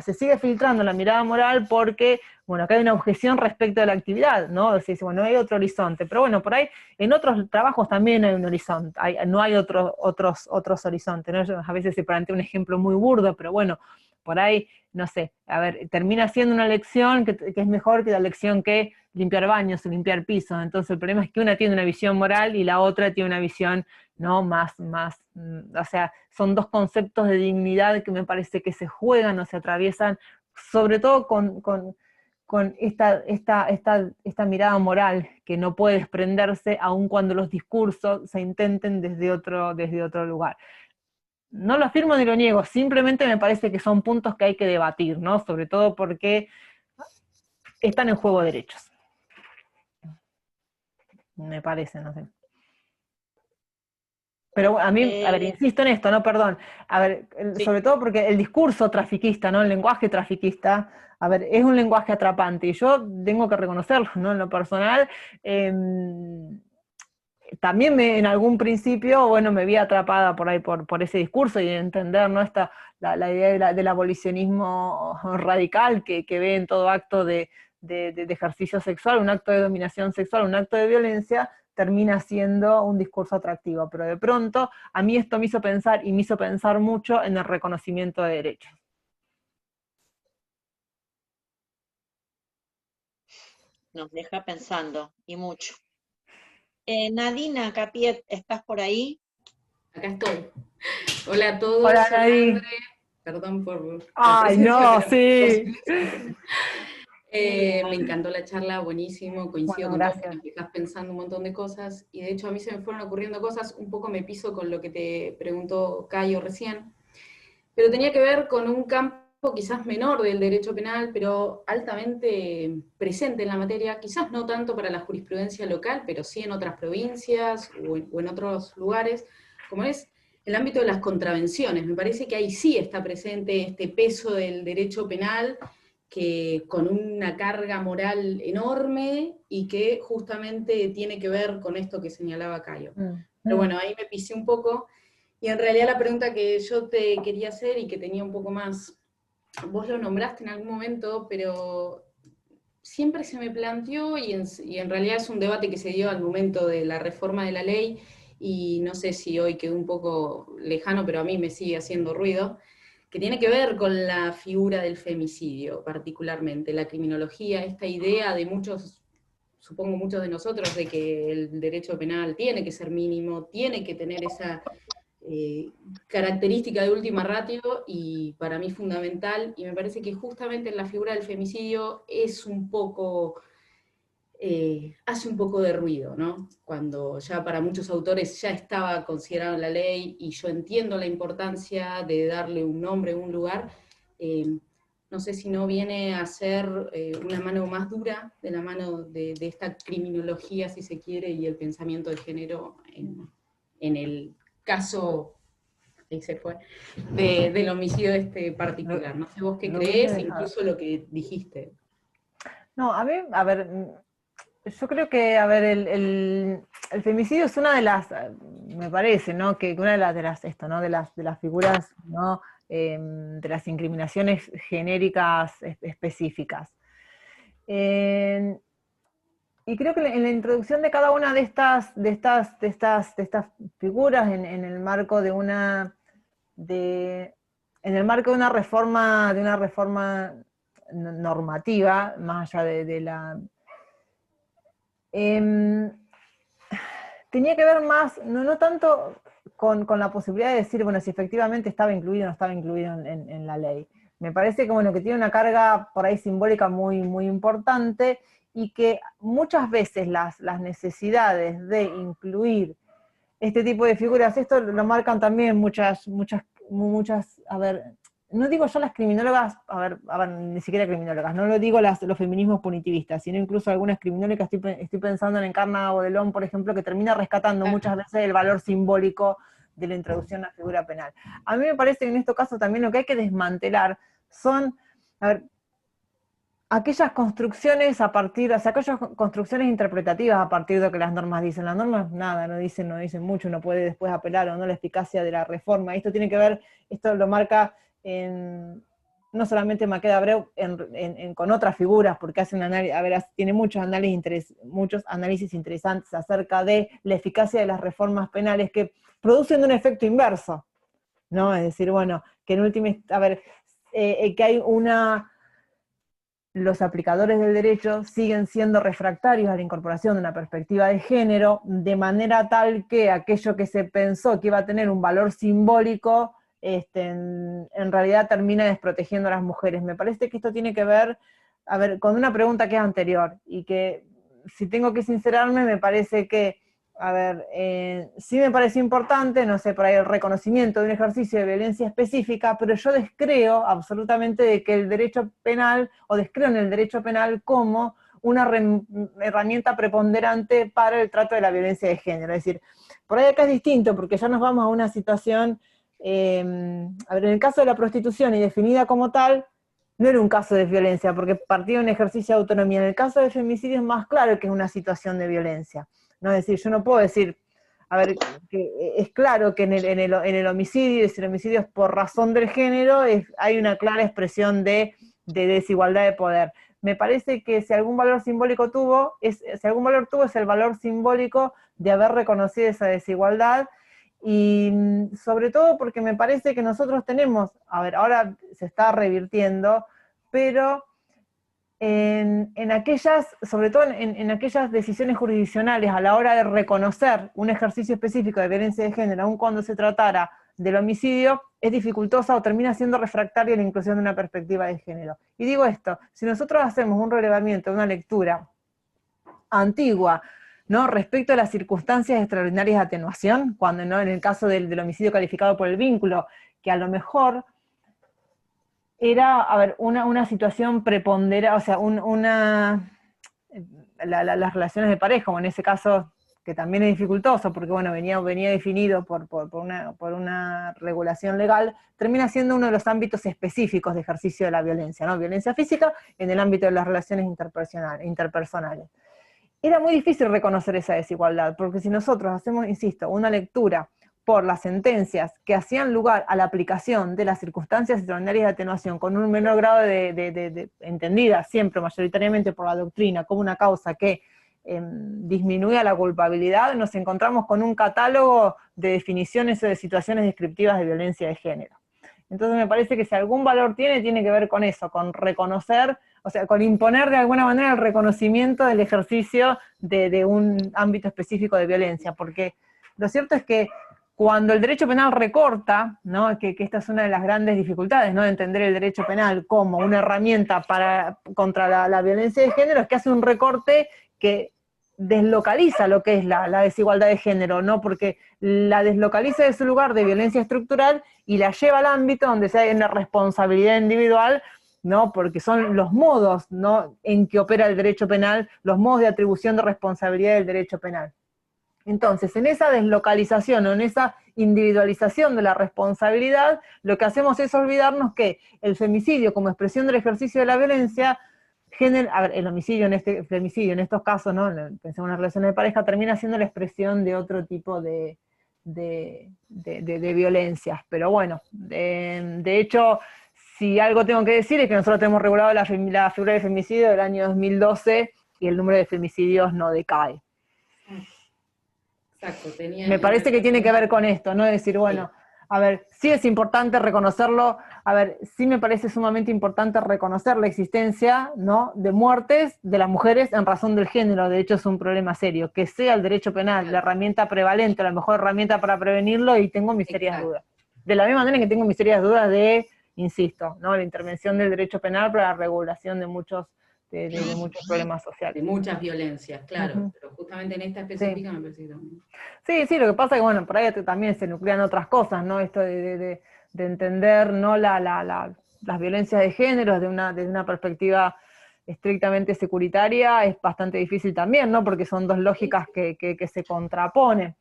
se sigue filtrando la mirada moral porque, bueno, acá hay una objeción respecto de la actividad, ¿no? Se dice, bueno, no hay otro horizonte, pero bueno, por ahí en otros trabajos también hay un horizonte, no hay otros horizontes, ¿no? A veces se plantea un ejemplo muy burdo, pero bueno, por ahí, no sé, a ver, termina siendo una lección que es mejor que la lección que limpiar baños o limpiar pisos. Entonces el problema es que una tiene una visión moral y la otra tiene una visión, ¿no? O sea, son dos conceptos de dignidad que me parece que se juegan o se atraviesan, sobre todo con esta mirada moral que no puede desprenderse aun cuando los discursos se intenten desde otro lugar. No lo afirmo ni lo niego, simplemente me parece que son puntos que hay que debatir, ¿no? Sobre todo porque están en juego derechos. Me parece, no sé. Pero a mí, a ver, insisto en esto, ¿no? Perdón. A ver, Sí. sobre todo porque el discurso trafiquista, ¿no? El lenguaje trafiquista, a ver, es un lenguaje atrapante, y yo tengo que reconocerlo, ¿no? En lo personal, también en algún principio, bueno, me vi atrapada por ahí por ese discurso y de entender, ¿no? La idea del abolicionismo radical que ve en todo acto de ejercicio sexual, un acto de dominación sexual, un acto de violencia, termina siendo un discurso atractivo. Pero de pronto, a mí esto me hizo pensar, y me hizo pensar mucho en el reconocimiento de derechos. Nos deja pensando, y mucho. Nadina Capiet, ¿estás por ahí? Acá estoy. Hola a todos. Hola, Nadine. Andre. Perdón por la ¡Ay, no! ¡Sí! Me encantó la charla, buenísimo, coincido Bueno, con gracias. todo, que estás pensando un montón de cosas, y de hecho a mí se me fueron ocurriendo cosas, un poco me piso con lo que te preguntó Cayo recién, pero tenía que ver con un campo quizás menor del derecho penal, pero altamente presente en la materia, quizás no tanto para la jurisprudencia local, pero sí en otras provincias o en otros lugares, como es el ámbito de las contravenciones. Me parece que ahí sí está presente este peso del derecho penal, que con una carga moral enorme y que justamente tiene que ver con esto que señalaba Cayo. Pero bueno, ahí me pisé un poco, y en realidad la pregunta que yo te quería hacer y que tenía un poco más, vos lo nombraste en algún momento, pero siempre se me planteó, y en realidad es un debate que se dio al momento de la reforma de la ley, y no sé si hoy quedó un poco lejano, pero a mí me sigue haciendo ruido, que tiene que ver con la figura del femicidio, particularmente, la criminología, esta idea de muchos, supongo muchos de nosotros, de que el derecho penal tiene que ser mínimo, tiene que tener esa característica de última ratio, y para mí fundamental, y me parece que justamente en la figura del femicidio es un poco, hace un poco de ruido, ¿no? Cuando ya para muchos autores ya estaba considerado en la ley, y yo entiendo la importancia de darle un nombre, un lugar, no sé si no viene a ser una mano más dura de la mano de esta criminología, si se quiere, y el pensamiento de género en el caso, ahí se fue, del homicidio particular. No sé vos qué crees, incluso lo que dijiste. No, a mí, a ver, yo creo que, a ver, el femicidio es una de las, me parece, ¿no? Que una de las esto, ¿no? De las figuras, ¿no? De las incriminaciones genéricas específicas. Y creo que en la introducción de cada una de estas figuras, en el marco de una reforma normativa, más allá de la tenía que ver más, no tanto con la posibilidad de decir, bueno, si efectivamente estaba incluido o no estaba incluido en la ley. Me parece que, bueno, que tiene una carga por ahí simbólica muy, muy importante, y que muchas veces las necesidades de incluir este tipo de figuras, esto lo marcan también muchas, a ver, no digo yo las criminólogas, a ver, ni siquiera criminólogas, no lo digo los feminismos punitivistas, sino incluso algunas criminólogas, estoy pensando en Encarna Bodelón, por ejemplo, que termina rescatando muchas veces el valor simbólico de la introducción a la figura penal. A mí me parece que en este caso también lo que hay que desmantelar son, a ver, aquellas construcciones aquellas construcciones interpretativas a partir de lo que las normas dicen. Las normas nada, no dicen mucho, uno puede después apelar o no la eficacia de la reforma. Esto tiene que ver, esto lo marca no solamente Maqueda Abreu con otras figuras, porque hace un análisis, a ver, tiene muchos análisis interesantes acerca de la eficacia de las reformas penales que producen un efecto inverso, ¿no? Es decir, bueno, que en última, a ver, que hay los aplicadores del derecho siguen siendo refractarios a la incorporación de una perspectiva de género, de manera tal que aquello que se pensó que iba a tener un valor simbólico, en realidad termina desprotegiendo a las mujeres. Me parece que esto tiene que ver, a ver, con una pregunta que es anterior, y que, si tengo que sincerarme, me parece que, a ver, sí me parece importante, no sé, por ahí el reconocimiento de un ejercicio de violencia específica, pero yo descreo absolutamente de que el derecho penal, o descreo en el derecho penal como una herramienta preponderante para el trato de la violencia de género. Es decir, por ahí acá es distinto, porque ya nos vamos a una situación, a ver, en el caso de la prostitución y definida como tal, no era un caso de violencia, porque partía de un ejercicio de autonomía. En el caso del femicidio es más claro que es una situación de violencia. ¿No? Es decir, yo no puedo decir, a ver, que es claro que en el homicidio, si el homicidio es por razón del género, hay una clara expresión de desigualdad de poder. Me parece que si algún valor simbólico tuvo, es el valor simbólico de haber reconocido esa desigualdad, y sobre todo porque me parece que nosotros tenemos, a ver, ahora se está revirtiendo, pero en aquellas, sobre todo en aquellas decisiones jurisdiccionales a la hora de reconocer un ejercicio específico de violencia de género, aun cuando se tratara del homicidio, es dificultosa o termina siendo refractaria la inclusión de una perspectiva de género. Y digo esto, si nosotros hacemos un relevamiento, una lectura antigua, ¿no?, respecto a las circunstancias extraordinarias de atenuación, cuando, ¿no?, en el caso del homicidio calificado por el vínculo, que a lo mejor era, a ver, una situación preponderante, o sea, las relaciones de pareja, como en ese caso, que también es dificultoso, porque bueno, venía definido por una regulación legal, termina siendo uno de los ámbitos específicos de ejercicio de la violencia, ¿no? Violencia física en el ámbito de las relaciones interpersonales. Era muy difícil reconocer esa desigualdad, porque si nosotros hacemos, insisto, una lectura por las sentencias que hacían lugar a la aplicación de las circunstancias extraordinarias de atenuación con un menor grado entendida siempre mayoritariamente por la doctrina como una causa que disminuía la culpabilidad, nos encontramos con un catálogo de definiciones o de situaciones descriptivas de violencia de género. Entonces me parece que si algún valor tiene que ver con eso, con reconocer, o sea, con imponer de alguna manera el reconocimiento del ejercicio de un ámbito específico de violencia, porque lo cierto es que cuando el derecho penal recorta, ¿no?, que esta es una de las grandes dificultades, ¿no?, de entender el derecho penal como una herramienta contra la violencia de género, es que hace un recorte que deslocaliza lo que es la desigualdad de género, ¿no?, porque la deslocaliza de su lugar de violencia estructural y la lleva al ámbito donde se hay una responsabilidad individual, ¿no?, porque son los modos, ¿no?, en que opera el derecho penal, los modos de atribución de responsabilidad del derecho penal. Entonces, en esa deslocalización o en esa individualización de la responsabilidad, lo que hacemos es olvidarnos que el femicidio como expresión del ejercicio de la violencia, a ver, el homicidio femicidio en estos casos, ¿no?, pensemos en las relaciones de pareja, termina siendo la expresión de otro tipo de violencias. Pero bueno, de hecho, si algo tengo que decir es que nosotros tenemos regulado la figura de femicidio del año 2012 y el número de femicidios no decae. Exacto, Me parece que tiene que ver con esto, ¿no? Es decir, bueno, a ver, sí es importante reconocerlo, a ver, sí me parece sumamente importante reconocer la existencia, ¿no?, de muertes de las mujeres en razón del género. De hecho es un problema serio, que sea el derecho penal la herramienta prevalente, la mejor herramienta para prevenirlo, y tengo mis serias dudas. De la misma manera que tengo mis serias dudas insisto, ¿no?, la intervención del derecho penal para la regulación de muchos problemas sociales. De muchas violencias, claro, pero justamente en esta específica me parece que también. Sí, lo que pasa es que, bueno, por ahí también se nuclean otras cosas, ¿no? Esto de entender, ¿no?, las violencias de género desde una perspectiva estrictamente securitaria es bastante difícil también, ¿no? Porque son dos lógicas que se contraponen.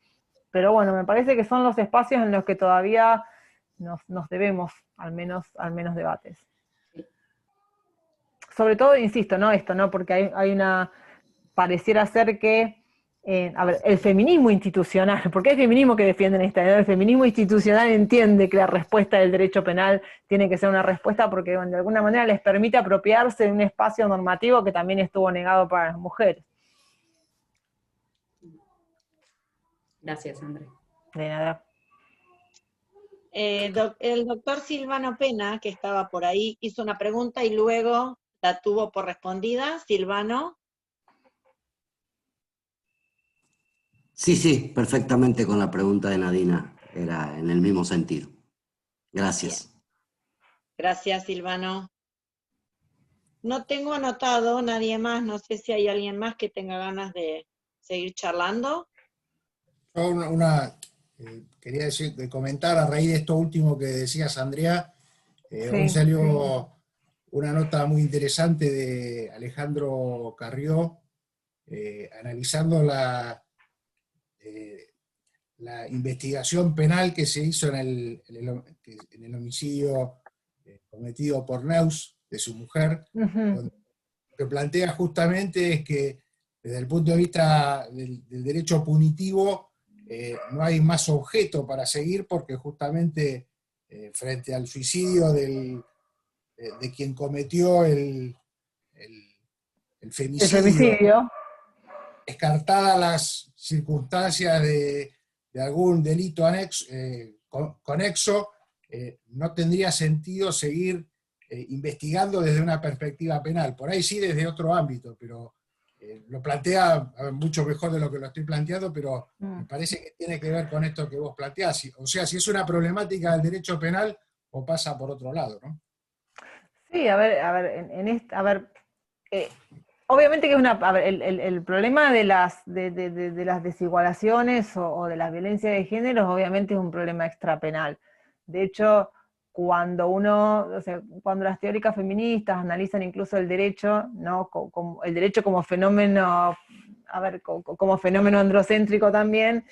Pero bueno, me parece que son los espacios en los que todavía nos debemos, al menos debates. Sobre todo, insisto, ¿no?, esto, ¿no?, porque pareciera ser que, a ver, el feminismo institucional, porque hay feminismo que defienden esta idea, el feminismo institucional entiende que la respuesta del derecho penal tiene que ser una respuesta porque de alguna manera les permite apropiarse de un espacio normativo que también estuvo negado para las mujeres. Gracias, André. De nada. El doctor Silvano Pena, que estaba por ahí, hizo una pregunta y luego la tuvo por respondida. Silvano. Sí, perfectamente con la pregunta de Nadina. Era en el mismo sentido. Gracias. Bien. Gracias, Silvano. No tengo anotado nadie más, no sé si hay alguien más que tenga ganas de seguir charlando. Yo quería de comentar a raíz de esto último que decías, Andrea, hoy salió una nota muy interesante de Alejandro Carrió, analizando la investigación penal que se hizo en el homicidio cometido por Neus, de su mujer, donde lo que plantea justamente es que desde el punto de vista del derecho punitivo no hay más objeto para seguir, porque justamente frente al suicidio de quien cometió el femicidio, descartadas las circunstancias de algún delito conexo, no tendría sentido seguir investigando desde una perspectiva penal. Por ahí sí desde otro ámbito, pero lo plantea mucho mejor de lo que lo estoy planteando, pero me parece que tiene que ver con esto que vos planteás. O sea, si es una problemática del derecho penal o pasa por otro lado, ¿no? Sí, obviamente que es el problema de las desigualaciones o de las violencias de género obviamente es un problema extrapenal. De hecho, cuando las teóricas feministas analizan incluso el derecho, ¿no? El derecho como fenómeno, como fenómeno androcéntrico también,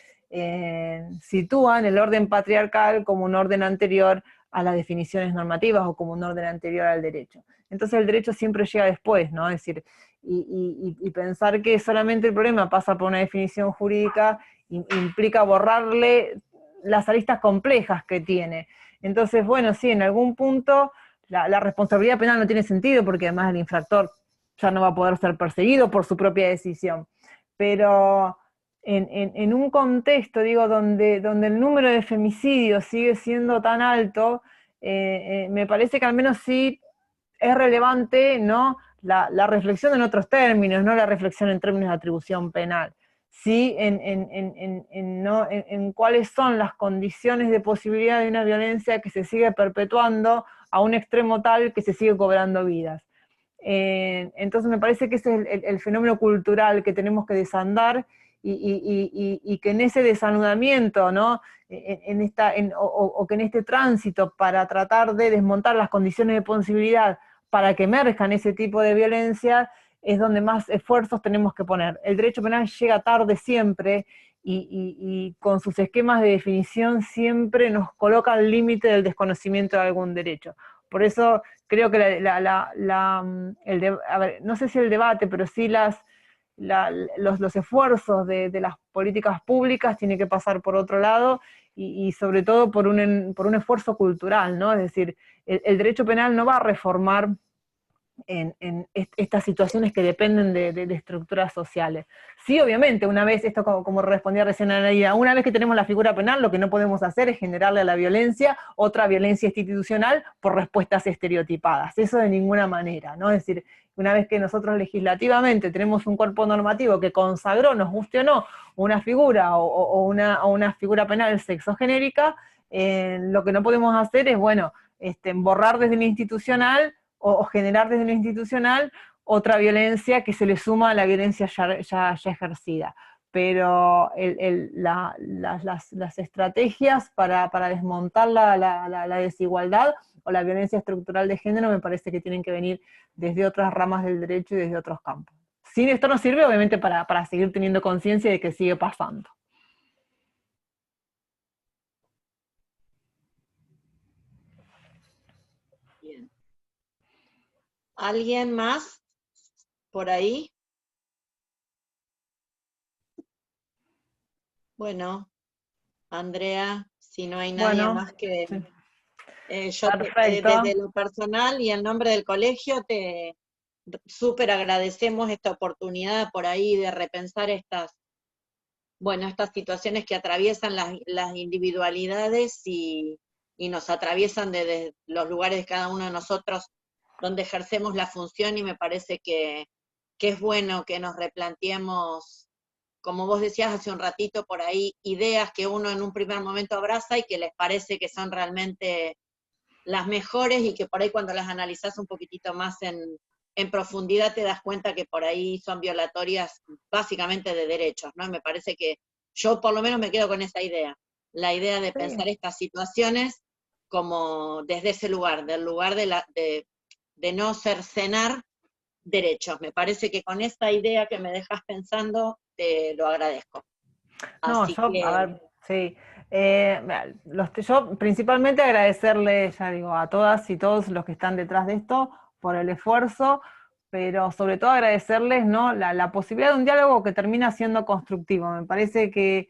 sitúan el orden patriarcal como un orden anterior a las definiciones normativas o como un orden anterior al derecho. Entonces el derecho siempre llega después, ¿no? Es decir, y pensar que solamente el problema pasa por una definición jurídica implica borrarle las aristas complejas que tiene. Entonces, bueno, sí, en algún punto la responsabilidad penal no tiene sentido, porque además el infractor ya no va a poder ser perseguido por su propia decisión. Pero en un contexto, digo, donde el número de femicidios sigue siendo tan alto, me parece que al menos sí es relevante, ¿no?, la reflexión en otros términos, no la reflexión en términos de atribución penal, sí en cuáles son las condiciones de posibilidad de una violencia que se sigue perpetuando a un extremo tal que se sigue cobrando vidas. Entonces me parece que ese es el fenómeno cultural que tenemos que desandar y que en ese desanudamiento, ¿no?, o que en este tránsito para tratar de desmontar las condiciones de posibilidad para que emerjan ese tipo de violencia, es donde más esfuerzos tenemos que poner. El derecho penal llega tarde siempre y con sus esquemas de definición siempre nos coloca al límite del desconocimiento de algún derecho. Por eso creo que no sé si el debate, pero sí los esfuerzos de las políticas públicas tienen que pasar por otro lado y sobre todo por un esfuerzo cultural, ¿no? Es decir, el derecho penal no va a reformar en estas situaciones que dependen de estructuras sociales. Sí, obviamente, una vez, esto como respondía recién a Nadia, una vez que tenemos la figura penal, lo que no podemos hacer es generarle a la violencia otra violencia institucional por respuestas estereotipadas. Eso de ninguna manera, ¿no? Es decir, una vez que nosotros legislativamente tenemos un cuerpo normativo que consagró, nos guste o no, una figura o una figura penal sexogenérica, lo que no podemos hacer es, bueno, borrar desde lo institucional o generar desde lo institucional otra violencia que se le suma a la violencia ya ejercida. Pero las estrategias para desmontar la desigualdad o la violencia estructural de género me parece que tienen que venir desde otras ramas del derecho y desde otros campos. Sin esto no sirve, obviamente, para seguir teniendo conciencia de que sigue pasando. Bien. ¿Alguien más por ahí? Bueno, Andrea, si no hay nadie más que... Sí. Yo desde lo personal y en nombre del colegio te súper agradecemos esta oportunidad por ahí de repensar estas situaciones que atraviesan las individualidades y y nos atraviesan desde los lugares de cada uno de nosotros donde ejercemos la función, y me parece que es bueno que nos replanteemos, como vos decías hace un ratito por ahí, ideas que uno en un primer momento abraza y que les parece que son realmente las mejores, y que por ahí cuando las analizás un poquitito más en profundidad te das cuenta que por ahí son violatorias básicamente de derechos, ¿no? Y me parece que yo por lo menos me quedo con esa idea, la idea de pensar estas situaciones como desde ese lugar, del lugar de no cercenar derechos. Me parece que con esta idea que me dejas pensando, te lo agradezco. No, Así yo, que, a ver, sí. Yo principalmente agradecerle, ya digo, a todas y todos los que están detrás de esto por el esfuerzo, pero sobre todo agradecerles, ¿no?, la posibilidad de un diálogo que termina siendo constructivo. Me parece que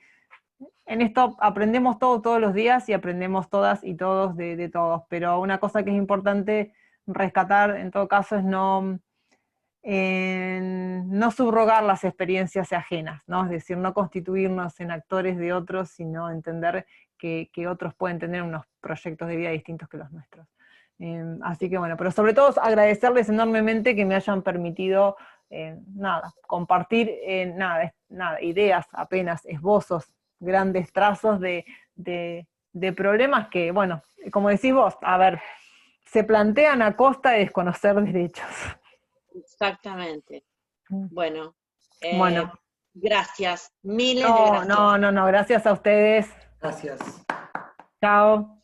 en esto aprendemos todos los días, y aprendemos todas y todos de todos, pero una cosa que es importante rescatar en todo caso es no subrogar las experiencias ajenas, ¿no? Es decir, no constituirnos en actores de otros, sino entender que otros pueden tener unos proyectos de vida distintos que los nuestros. Así que bueno, pero sobre todo agradecerles enormemente que me hayan permitido, compartir, ideas, apenas esbozos, grandes trazos de problemas que, bueno, como decís vos, a ver, se plantean a costa de desconocer derechos. exactamente. Bueno, Bueno. gracias, miles de gracias. No, gracias a ustedes. Gracias. Chao.